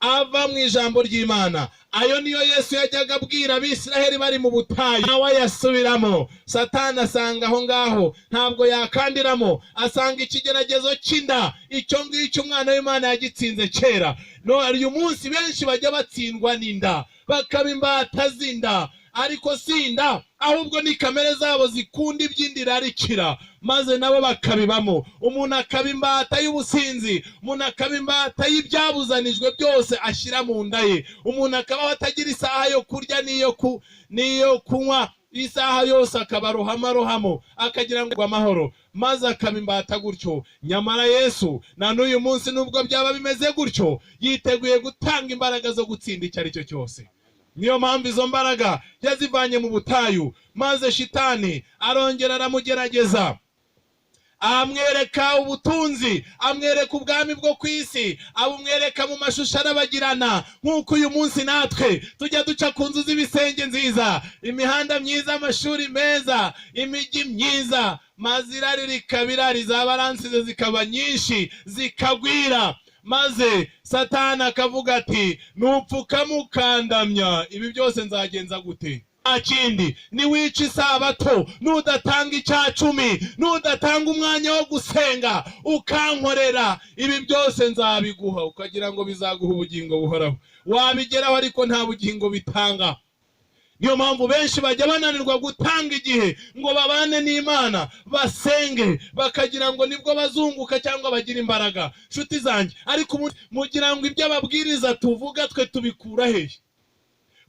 ava mu ijambo ry'Imana. Ayo niyo Yesu yajyaga abwira Abisiraheli bari mu butayu, nawe yasubiramo. Satani asanga aho ngaho ntabwo yakandiramo, asanga ikigeragezo cy'inda. Icyo ngicyo umwana w'Imana yagitsinze kera. No, uyu munsi benshi bajya batsindwa n'inda, bakaba imbata z'inda, ariko sinda ahubwo ni kamere zabo zikunda iby'indira arikira, maze nabo bakabibamo. Umuntu akaba imbata y'ubusinzi, umuntu akaba imbata y'ibyabuzanijwe byose ashyira mu nda ye, umuntu akaba atagira isaha yo kurya n'iyo kunywa, isaha yose akaba rohamo akagira ngo amahoro, maze akaba imbata gutyo. Nyamara Yesu na n'uyu munsi nubwo byaba bimeze gutyo, yiteguye gutanga imbaraga zo gutsinda icyo ari cyo cyose. Niyo mpamvu izo mbaraga yazivanye mu butayu, maze shitani arongera aramugerageza, amwereka ubutunzi, amwereka ubwami bwo kwisi, abumwereka mu mashusho arabagirana. Nk'uko uyu munsi natwe tujya duca ku nzu z'ibisenge nziza, imihanda myiza, amashuri meza, imijyi myiza, maze irari rikabirari, za baransize zikaba nyinshi zikagwira. Maze Satani akavuga ati nupfuka mukandamya, ibi byose nzagenza gute? Akindi ni wica isabato, nudatanga icyacumi, nudatanga umwanya wo gusenga ukankorera, ibi byose nzabiguha. Ukagira ngo bizaguha ubugingo buhoraho, wabigeraho ariko nta bugingo bitanga. Niyo mpamvu benshi bajya bananirwa gutanga igihe ngo babane n'Imana, basenge, bakagira ngo nibwo bazunguka cyangwa bagira imbaraga. Nshuti zanjye, ariko mugira ngo ibyo ababwiriza tuvuga twe tubikura hehe?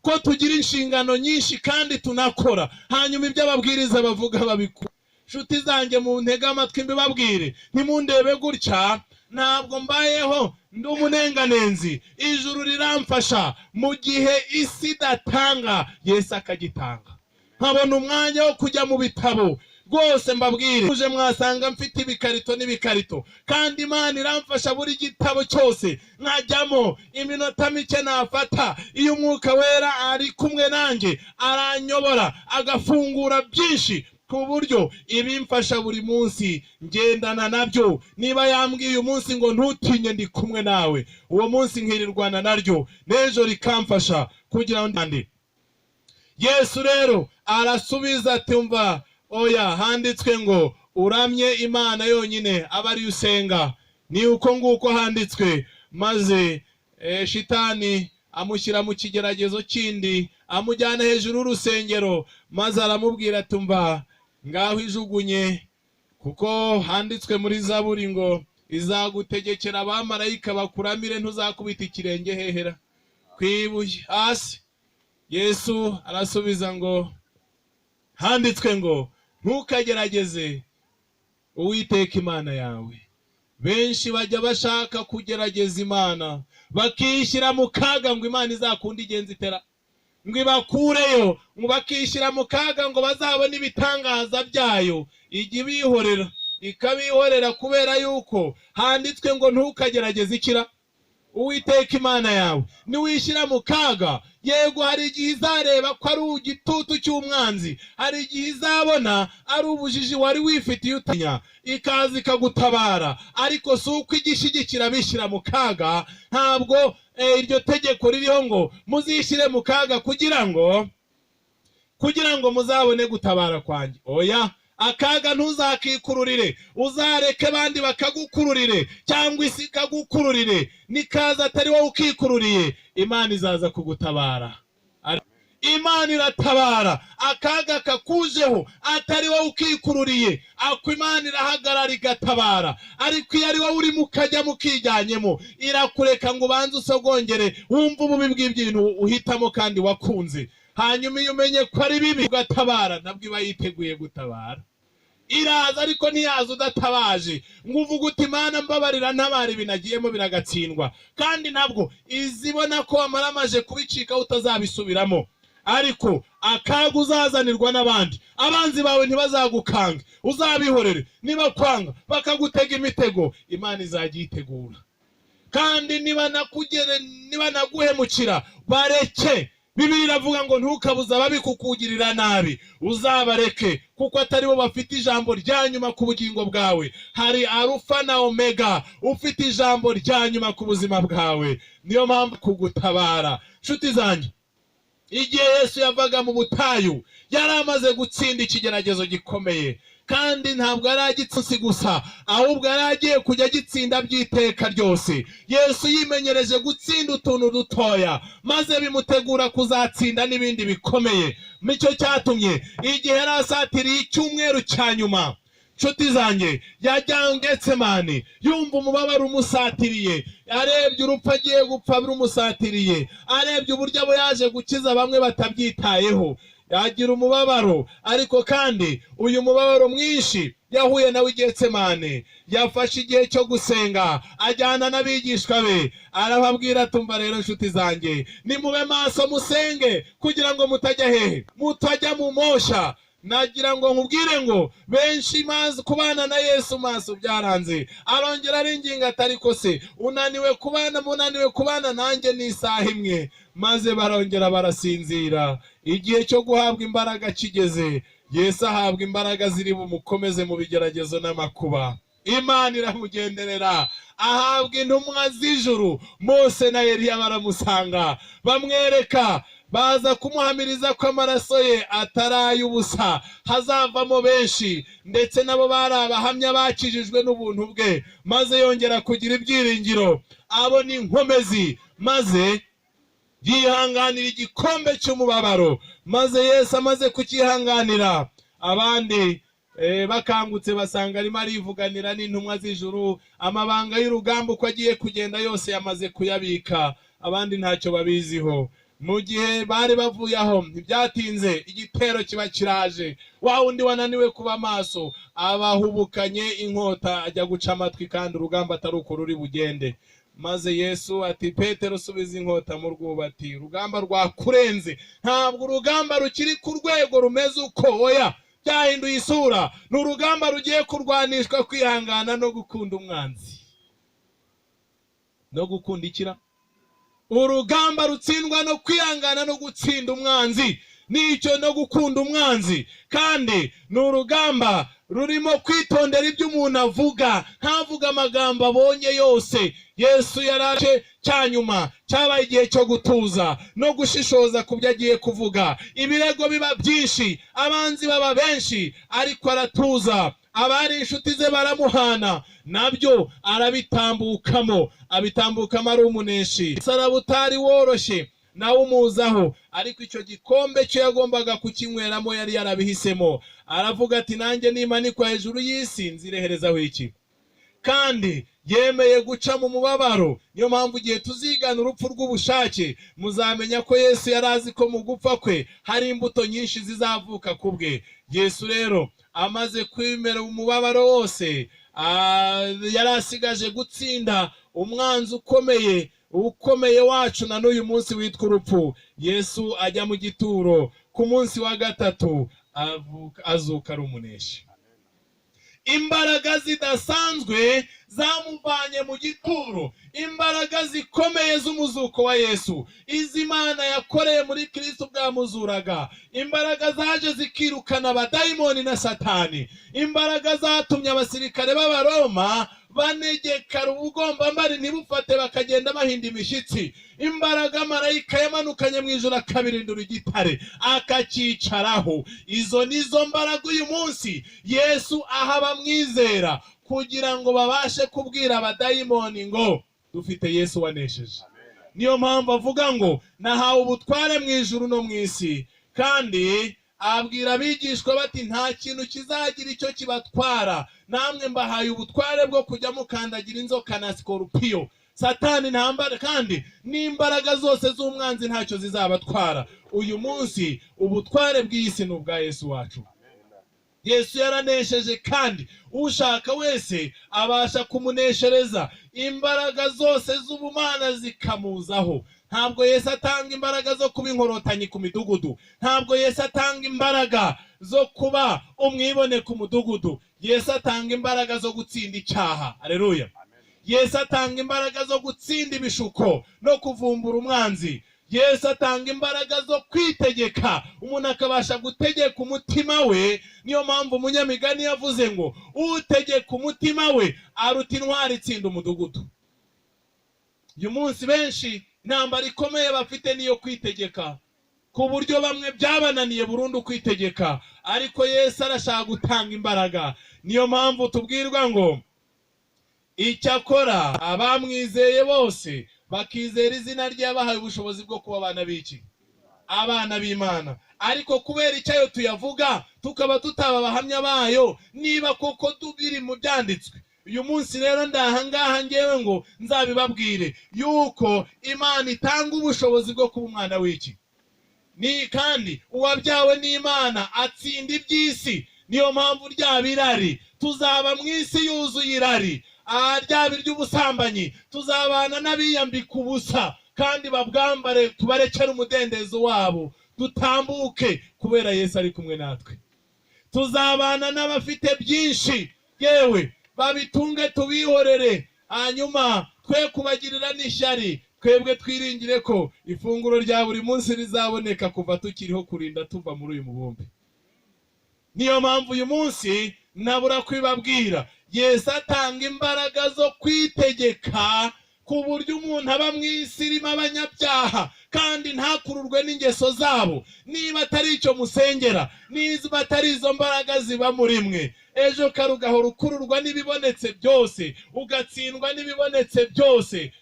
Ko tugira inshingano nyinshi kandi tunakora, hanyuma ibyo ababwiriza bavuga babikura. Nshuti zanjye, mu ntege amatwi mbibabwire, ntimundebe gutya, ntabwo mbayeho ndi umunenganenzi. Ijuru riramfasha mu gihe isi idatanga, Yesu akagitanga. Nkabona umwanya wo kujya mu bitabo rwose mbabwire, uje mwasanga mfite ibikarito n'ibikarito, kandi Imana iramfasha buri gitabo cyose nkajyamo iminota mike nafata. Iyo Umwuka Wera ari kumwe nanjye aranyobora, agafungura byinshi, ku buryo ibimfasha buri munsi ngendana nabyo. Niba yambwiye uyu munsi ngo ntutinye ndi kumwe nawe, uwo munsi nkirirwana naryo, n'ejo rikamfasha kugira ngo ndi. Yesu rero arasubiza ati umva, oya, handitswe ngo uramye Imana yonyine aba ari usenga. Ni uko nguko handitswe. Maze shitani amushyira mu kigeragezo kindi, amujyana hejuru y'urusengero, maze aramubwira ati umva, ngaho ijugunye, kuko handitswe muri Zaburi ngo izagutegekera abamarayika bakuramire, ntuzakubita ikirenge hehera kwibuye hasi. Yesu arasubiza ngo handitswe ngo ntukagerageze Uwiteka Imana yawe. Benshi bajya bashaka kugerageza Imana, bakishyira mu kaga ngo Imana izakunda igenzi itera, ngo ibakureyo, ngo bakishyira mu kaga ngo bazabone ibitangaza byayo. Igihe bihorera ikabihorera, kubera yuko handitswe ngo ntukagerageze ikira Uwiteka Imana yawe. Niwishyira mu kaga, yego hari igihe izareba ko ari igitutu cy'umwanzi, hari igihe izabona ari ubujiji wari wifitiye utanya, ikaza ikagutabara. Ariko si uko igishyigikira bishyira mu kaga. Ntabwo iryo tegeko ririho ngo muzishyire mu kaga kugira ngo muzabone gutabara kwanjye. Oya, akaga ntuzakikururire, uzareke abandi bakagukururire, cyangwa isi ikagukururire. Nikaza atari wowe ukikururiye, Imana izaza kugutabara. Imana iratabara. Akaga kakujeho atari wowe ukikururiye, ako Imana irahagarara igatabara. Ariko iyo ari wowe uri mukajya mukijyanyemo, irakureka ngo ubanze usogongere, wumva ububi bw'ibintu uhitamo kandi wakunze. Hanyuma iyo umenye ko ari bibi ugatabara, nabwo iba yiteguye gutabara. Iraza ariko ntiyaza udatabaje ngo uvuge uti Imana mbabarira ntabara binagiyemo biragatsindwa. Kandi nabwo izibona ko wamaramaje kubicika utazabisubiramo. Ariko akaga uzazanirwa n'abandi, abanzi bawe ntibazagukange, uzabihorere. Niba kwanga bakagutega imitego, Imana izajya yitegura. Kandi niba naguhemukira, bareke. Bibiliya iravuga ngo ntukabuza ababi kukugirira nabi, uzabareke kuko atari bo bafite ijambo rya nyuma ku bugingo bwawe. Hari Alufa na Omega ufite ijambo rya nyuma ku buzima bwawe. Niyo mpamvu kugutabara. Nshuti zanjye, igihe Yesu yavaga mu butayu yari amaze gutsinda ikigeragezo gikomeye, kandi ntabwo yari agitsinsi gusa, ahubwo yari agiye kujya gitsinda by'iteka ryose. Yesu yimenyereje gutsinda utuntu dutoya, maze bimutegura kuzatsinda n'ibindi bikomeye. Nicyo cyatumye igihe yari asatiriye icyumweru cya nyuma, nshuti zanjye, yajyanye Getsemani yumva umubabaro umusatiriye, arebye urupfu agiye gupfa rumusatiriye, arebye uburyo abo yaje gukiza bamwe batabyitayeho, yagira umubabaro. Ariko kandi uyu mubabaro mwinshi yahuye nawe i Getsemani. Yafashe igihe cyo gusenga, ajyana n'abigishwa be, arababwira tumva rero nshuti zanjye, nimube maso musenge kugira ngo mutajya hehe, mutajya mu mosha. Nagira ngo nkubwire ngo benshi maze kubana na Yesu maso byaranze. Arongera aringinga atari ko se unaniwe kubana nanjye n'isaha imwe, maze barongera barasinzira. Igihe cyo guhabwa imbaraga kigeze, Yesu ahabwa imbaraga ziri bumukomeze mu bigeragezo n'amakuba. Imana iramugenderera, ahabwa intumwa z'ijuru. Mose na Eliya baramusanga, bamwereka, baza kumuhamiriza ko amaraso ye ataraye ubusa, hazavamo benshi, ndetse nabo bari abahamya bakijijwe n'ubuntu bwe. Maze yongera kugira ibyiringiro, abona inkomezi, maze yihanganira igikombe cy'umubabaro. Maze Yesu amaze kukihanganira, abandi bakangutse basanga arimo arivuganira n'intumwa z'ijuru, amabanga y'urugamba uko agiye kugenda yose yamaze kuyabika. Abandi ntacyo babiziho. Mu gihe bari bavuye aho ntibyatinze, igitero kiba kiraje. Wa wundi wananiwe kuba maso abahubukanye inkota ajya guca amatwi, kandi urugamba atari uko ruri bugende. Maze Yesu ati, Petero subiza inkota mu rwubati, urugamba rwakurenze. Ntabwo urugamba rukiri ku rwego rumeze uko, oya, byahinduye isura. Ni urugamba rugiye kurwanishwa kwihangana no gukunda umwanzi. No gukundikira urugamba rutsindwa no kwihangana no gutsinda umwanzi. Nicyo no gukunda umwanzi. Kandi ni urugamba rurimo kwitondera ibyo umuntu avuga, ntavuga amagambo abonye yose. Yesu yaraje cyanyuma, cyabaye igihe cyo gutuza no gushishoza ku byo agiye kuvuga. Ibirego biba byinshi, abanzi baba benshi, ariko aratuza. Abari inshuti ze baramuhana, nabyo arabitambukamo ari umuneshi. Saraba utari woroshye nawe umuzaho, ariko icyo gikombe cyo yagombaga kukinyweramo yari yarabihisemo. Aravuga ati, nanjye nimanikwa hejuru y'isi nzireherezaho iki? Kandi yemeye guca mu mubabaro. Niyo mpamvu igihe tuzigana urupfu rw'ubushake, muzamenya ko Yesu yari azi ko mu gupfa kwe hari imbuto nyinshi zizavuka ku bwe. Yesu rero amaze kwemera umubabaro wose, yari asigaje gutsinda umwanzi ukomeye wacu na n'uyu munsi witwa urupfu. Yesu ajya mu gituro, ku munsi wa gatatu azuka ari umuneshi. Imbaraga zidasanzwe zamuvanye mu gituro, imbaraga zikomeye z'umuzuko wa Yesu, izi Imana yakoreye muri Kristo bwamuzuraga. Imbaraga zaje zikirukana abadayimoni na Satani. Imbaraga zatumye abasirikare b'Abaroma banegekara ubugombambari ntibufate, bakagenda bahinda imishyitsi. Imbaraga marayika yamanukanye mu ijuru akabirindura igitare akakicaraho. Izo nizo mbaraga uyu munsi Yesu aha bamwizera, kugira ngo babashe kubwira abadayimoni ngo dufite Yesu wanesheje. Niyo mpamvu avuga ngo nahawe ubutware mu ijuru no mu isi. Kandi abwira abigishwa bati, nta kintu kizagira icyo kibatwara, namwe mbahaye ubutware bwo kujya mukandagira inzoka na sikorupiyo, Satani ntambara, kandi n'imbaraga zose z'umwanzi ntacyo zizabatwara. Uyu munsi ubutware bw'isi ni ubwa Yesu wacu. Yesu yaranesheje, kandi ushaka wese abasha kumuneshereza. Imbaraga zose z'ubumana zikamuzaho. Ntabwo Yesu atanga imbaraga zo kuba inkorotanyi ku midugudu. Ntabwo Yesu atanga imbaraga zo kuba umwibone ku mudugudu. Yesu atanga imbaraga zo gutsinda icyaha. Haleluya. Yesu atanga imbaraga zo gutsinda ibishuko no kuvumbura umwanzi. Yesu atanga imbaraga zo kwitegeka, umuntu akabasha gutegeka umutima we. Niyo mpamvu umunyamigani yavuze ngo utegeka umutima we aruta intwari itsinda umudugudu. Uyu munsi benshi intambara ikomeye bafite niyo kwitegeka, ku buryo bamwe byabananiye burundu kwitegeka, ariko Yesu arashaka gutanga imbaraga. Niyo mpamvu tubwirwa ngo icyakora abamwizeye bose bakizera izina rye yabahaye ubushobozi bwo kuba abana b'iki? Abana b'Imana. Ariko kubera icyayo tuyavuga tukaba tutaba abahamya bayo, niba koko tubiri mu byanditswe. Uyu munsi rero ndahangaha ngewe ngo nzabibabwire yuko Imana itanga ubushobozi bwo kuba umwana w'iki? Ni kandi uwabyawe n'Imana atsinda iby'isi. Niyo mpamvu rya birari tuzaba mu isi yuzuye irari, rya ry'ubusambanyi tuzabana n'abiyambika ubusa kandi babwambare, tubarekere umudendezo wabo dutambuke kubera Yesu ari kumwe natwe. Tuzabana n'abafite byinshi, yewe babitunge tubihorere, hanyuma twe kubagirira n'ishyari. Twebwe twiringire ko ifunguro rya buri munsi rizaboneka kuva tukiriho kurinda tuva muri uyu mubumbe. Niyo mpamvu uyu munsi nabura kwibabwira, Yesu atanga imbaraga zo kwitegeka ku buryo umuntu aba mu isi irimo abanyabyaha kandi ntakururwe n'ingeso zabo. Niba atari icyo musengera, niba atari izo mbaraga ziba muri mwe, ejo kare ugahora ukururwa n'ibibonetse byose, ugatsindwa n'ibibonetse byose,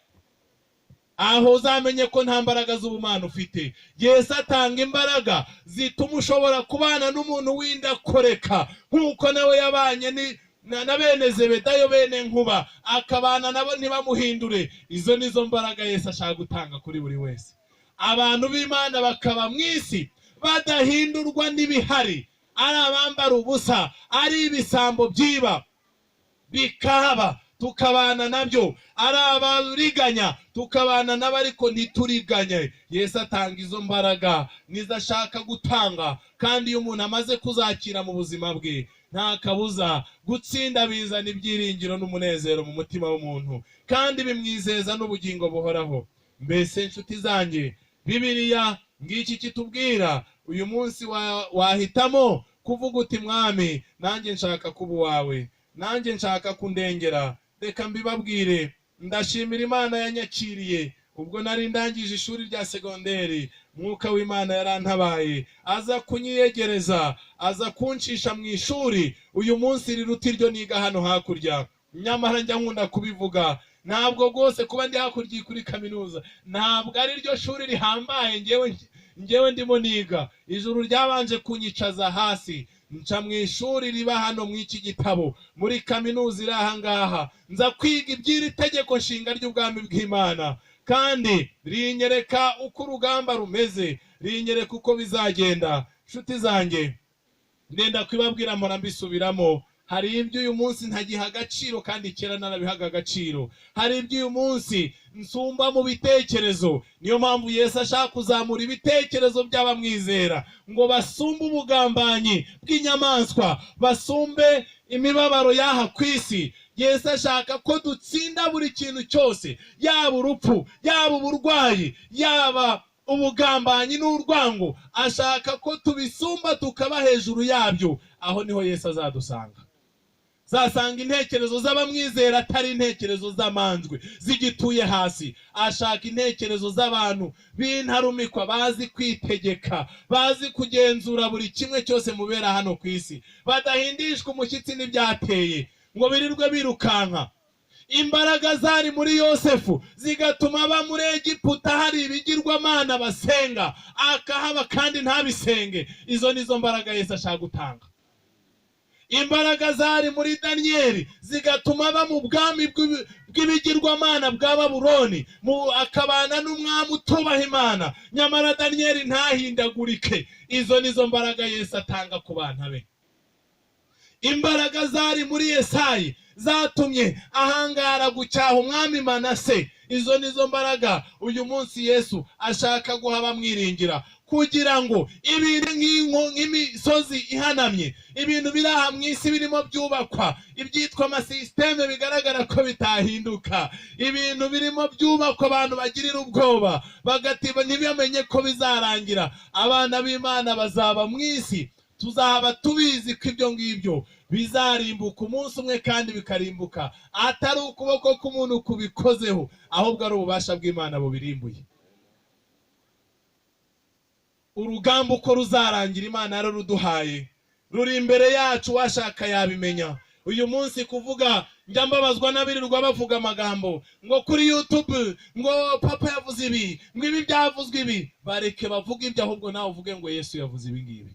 aho uzamenye ko nta mbaraga z'ubumana ufite. Yesu atanga imbaraga zituma ushobora kubana n'umuntu w'indakoreka nk'uko nawe yabanye na bene Zebedayo bene Nkuba, akabana nabo ntibamuhindure. Izo nizo mbaraga Yesu ashaka gutanga kuri buri wese. Abantu b'Imana bakaba mu isi badahindurwa n'ibihari, ari abambara ubusa, ari ibisambo byiba bikaba tukabana nabyo, ari abariganya tukabana nabo ariko ntituriganye. Yesu atanga izo mbaraga nizo ashaka gutanga, kandi iyo umuntu amaze kuzakira mu buzima bwe, nta kabuza gutsinda bizana ibyiringiro n'umunezero mu mutima w'umuntu, kandi bimwizeza n'ubugingo buhoraho. Mbese inshuti zanjye, Bibiliya ngiki kitubwira uyu munsi wahitamo kuvuga uti Mwami, nanjye nshaka kuba uwawe, nanjye nshaka kundengera. Reka mbibabwire, ndashimira Imana yanyakiriye ubwo nari ndangije ishuri rya segonderi. Mwuka w'Imana yarantabaye, aza kunyiyegereza, aza kuncisha mu ishuri uyu munsi riruta iryo niga hano hakurya. Nyamara njya nkunda kubivuga, ntabwo rwose kuba ndi hakurya kuri kaminuza ntabwo ari ryo shuri rihambaye ngewe ndimo niga. Ijuru ryabanje kunyicaza hasi, nca mu ishuri riba hano mu iki gitabo muri kaminuza iri aha ngaha, nza kwiga iby'iri tegeko nshinga ry'ubwami bw'Imana, kandi rinyereka uko urugamba rumeze, rinyereka uko bizagenda. Nshuti zanjye, ndenda kwibabwira mpora mbisubiramo, hari ibyo uyu munsi ntagiha agaciro kandi kera narabihaga agaciro. Hari ibyo uyu munsi nsumba mu bitekerezo. Niyo mpamvu Yesu ashaka kuzamura ibitekerezo by'abamwizera ngo basumbe ubugambanyi bw'inyamaswa, basumbe imibabaro y'aha kwisi. Yesu ashaka ko dutsinda buri kintu cyose, yaba urupfu, yaba uburwayi, yaba ubugambanyi n'urwango. Ashaka ko tubisumba tukaba hejuru yabyo. Aho niho Yesu azadusanga. Zasanga intekerezo z'abamwizera atari intekerezo z'amanjwe zigituye hasi. Ashaka intekerezo z'abantu b'intarumikwa, bazi kwitegeka, bazi kugenzura buri kimwe cyose mubera hano ku isi, badahindishwa umushyitsi n'ibyateye ngo birirwe birukanka. Imbaraga zari muri Yosefu zigatuma aba muri Egiputa hari ibigirwamana basenga, akahaba kandi ntabisenge. Izo nizo mbaraga Yesu ashaka gutanga. Imbaraga zari muri Daniyeli zigatuma aba mu bwami bw'ibigirwamana bwa Babuloni, akabana n'umwami utubaha Imana, nyamara Daniyeli ntahindagurike. Izo nizo mbaraga Yesu atanga ku bantu be. Imbaraga zari muri Yesayi zatumye ahangara gucyaha umwami Manase. Izo nizo mbaraga uyu munsi Yesu ashaka guha abamwiringira, kugira ngo ibintu nk'imisozi ihanamye, ibintu biri aha mu isi birimo byubakwa, ibyitwa amasisiteme bigaragara ko bitahinduka, ibintu birimo byubakwa abantu bagirira ubwoba bagatiba ntibamenye ko bizarangira. Abana b'Imana bazaba mu isi, tuzaba tubizi ko ibyo ngibyo bizarimbuka umunsi umwe kandi bikarimbuka, atari ukuboko k'umuntu kubikozeho, ahubwo ari ububasha bw'Imana bubirimbuye. Urugamba uko ruzarangira Imana yararuduhaye, ruri imbere yacu, washaka yabimenya. Uyu munsi kuvuga njya mbabazwa n'abirirwa bavuga amagambo ngo kuri YouTube ngo papa yavuze ibi, ngo ibi byavuzwe ibi. Bareke bavuga ibyo, ahubwo nawe uvuge ngo Yesu yavuze ibi ngibi.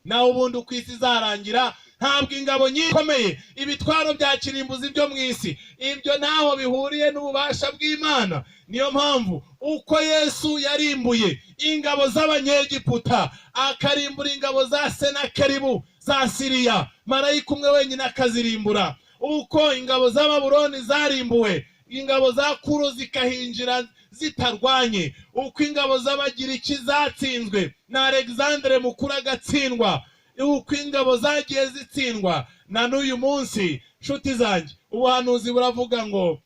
Nawe ubundi uko isi izarangira, ntabwo ingabo nyikomeye, ibitwaro bya kirimbuzi byo mu isi, ibyo ntaho bihuriye n'ububasha bw'Imana. Niyo mpamvu uko Yesu yarimbuye ingabo z'Abanyegiputa, akarimbura ingabo za Senakeribu za Siriya, marayika umwe wenyine akazirimbura. Uko ingabo z'Ababuloni zarimbuwe, ingabo za Kuro zikahinjira zitarwanye. Uko ingabo z'Abagiriki zatsinzwe na Alexandre Mukuru agatsindwa, uko ingabo zagiye zitsindwa, na n'uyu munsi nshuti zanjye ubuhanuzi buravuga ngo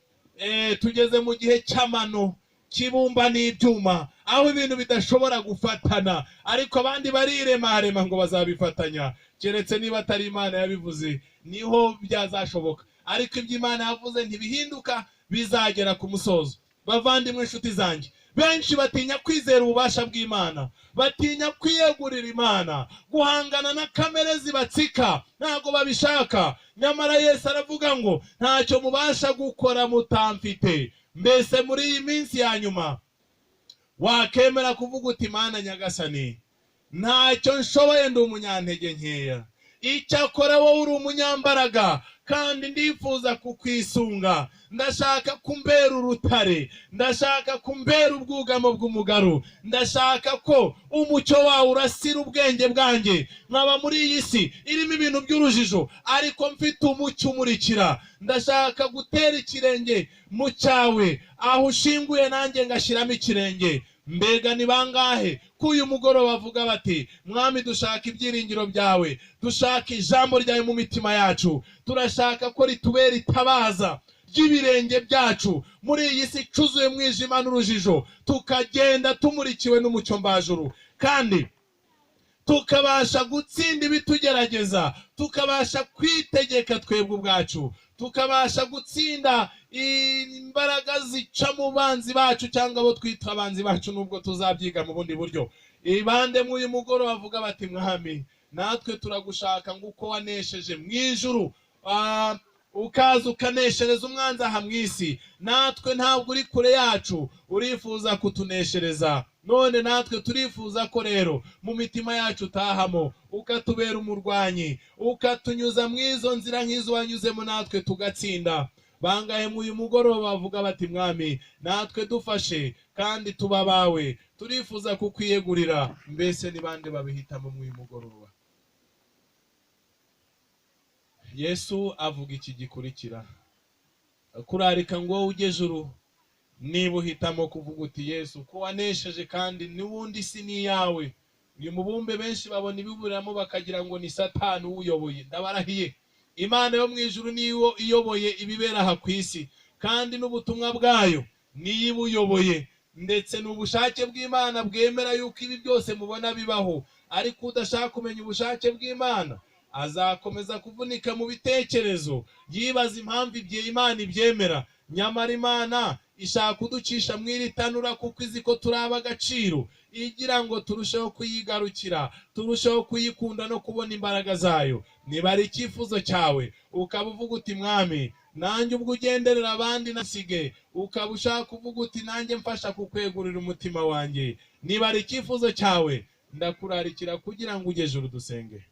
tugeze mu gihe cy'amano, kibumba n'ibyuma, aho ibintu bidashobora gufatana, ariko abandi bariremarema ngo bazabifatanya. Keretse niba atari Imana yabivuze niho byazashoboka, ariko ibyo Imana yavuze ntibihinduka, bizagera ku musozo. Bavandimwe nshuti zanjye, benshi batinya kwizera ububasha bw'Imana, batinya kwiyegurira Imana, guhangana na kamere zibatsika, ntago babishaka. Nyamara Yesu aravuga ngo ntacyo mubasha gukora mutamfite. Mbese muri iyi minsi ya nyuma wakemera kuvuga uti Imana Nyagasani, ntacyo nshoboye, ndi umunyantege nkeya, icyakora wowe uri umunyambaraga kandi ndifuza kukwisunga. Ndashaka kumbera urutare, ndashaka kumbera ubwugamo bw'umugaru, ndashaka ko umucyo wawe urasira ubwenge bwanjye. Nkaba muri iyi si irimo ibintu by'urujijo, ariko mfite umucyo umurikira. Ndashaka gutera ikirenge mu cyawe, aho ushinguye nanjye ngashyiramo ikirenge. Mbega ni bangahe ko uyu mugoroba bavuga bati Mwami, dushaka ibyiringiro byawe, dushaka ijambo ryawe mu mitima yacu, turashaka ko ritubera itabaza ry'ibirenge byacu muri iyi si icuzuye mwijima n'urujijo, tukagenda tumurikiwe n'umucyo mbajuru, kandi tukabasha gutsinda ibitugerageza, tukabasha kwitegeka twebwe ubwacu, tukabasha gutsinda imbaraga zica mu banzi bacu cyangwa abo twita abanzi bacu, nubwo tuzabyiga mu bundi buryo. Ibande mu uyu mugoroba bavuga bati Mwami, natwe turagushaka nguko wanesheje mu ijuru, ukaza ukaneshereza umwanzi aha mu isi. Natwe ntabwo uri kure yacu, urifuza kutuneshereza. None natwe turifuza ko rero mu mitima yacu utahamo, ukatubera umurwanyi, ukatunyuza mu izo nzira nk'izo wanyuzemo, natwe tugatsinda. Bangahe mu uyu mugoroba bavuga bati Mwami, natwe dufashe kandi tuba bawe, turifuza kukwiyegurira. Mbese ni bande babihitamo mu uyu mugoroba? Yesu avuga iki gikurikira: kurarika ngo ujye juru, niba uhitamo kuvuga uti Yesu ko wanesheje kandi n'ubundi si ni yawe. Uyu mubumbe benshi babona ibiburamo bakagira ngo ni Satani uyoboye. Ndabarahiye, Imana yo mu ijuru niyo iyoboye ibibera aha ku isi, kandi n'ubutumwa bwayo niyo ibuyoboye, ndetse n'ubushake bw'Imana bwemera yuko ibi byose mubona bibaho. Ariko udashaka kumenya ubushake bw'Imana azakomeza kuvunika mu bitekerezo, yibaza impamvu Imana ibyemera. Nyamara Imana ishaka kuducisha mu iri tanura, kuko izi ko turaba agaciro, igira ngo turusheho kuyigarukira, turusheho kuyikunda no kubona imbaraga zayo. Niba ari icyifuzo cyawe ukaba uvuga uti Mwami, nanjye ubwo ugenderera abandi nasige, ukaba ushaka kuvuga uti nanjye mfasha kukwegurira umutima wanjye, niba ari icyifuzo cyawe, ndakurarikira kugira ngo ujye juru dusenge.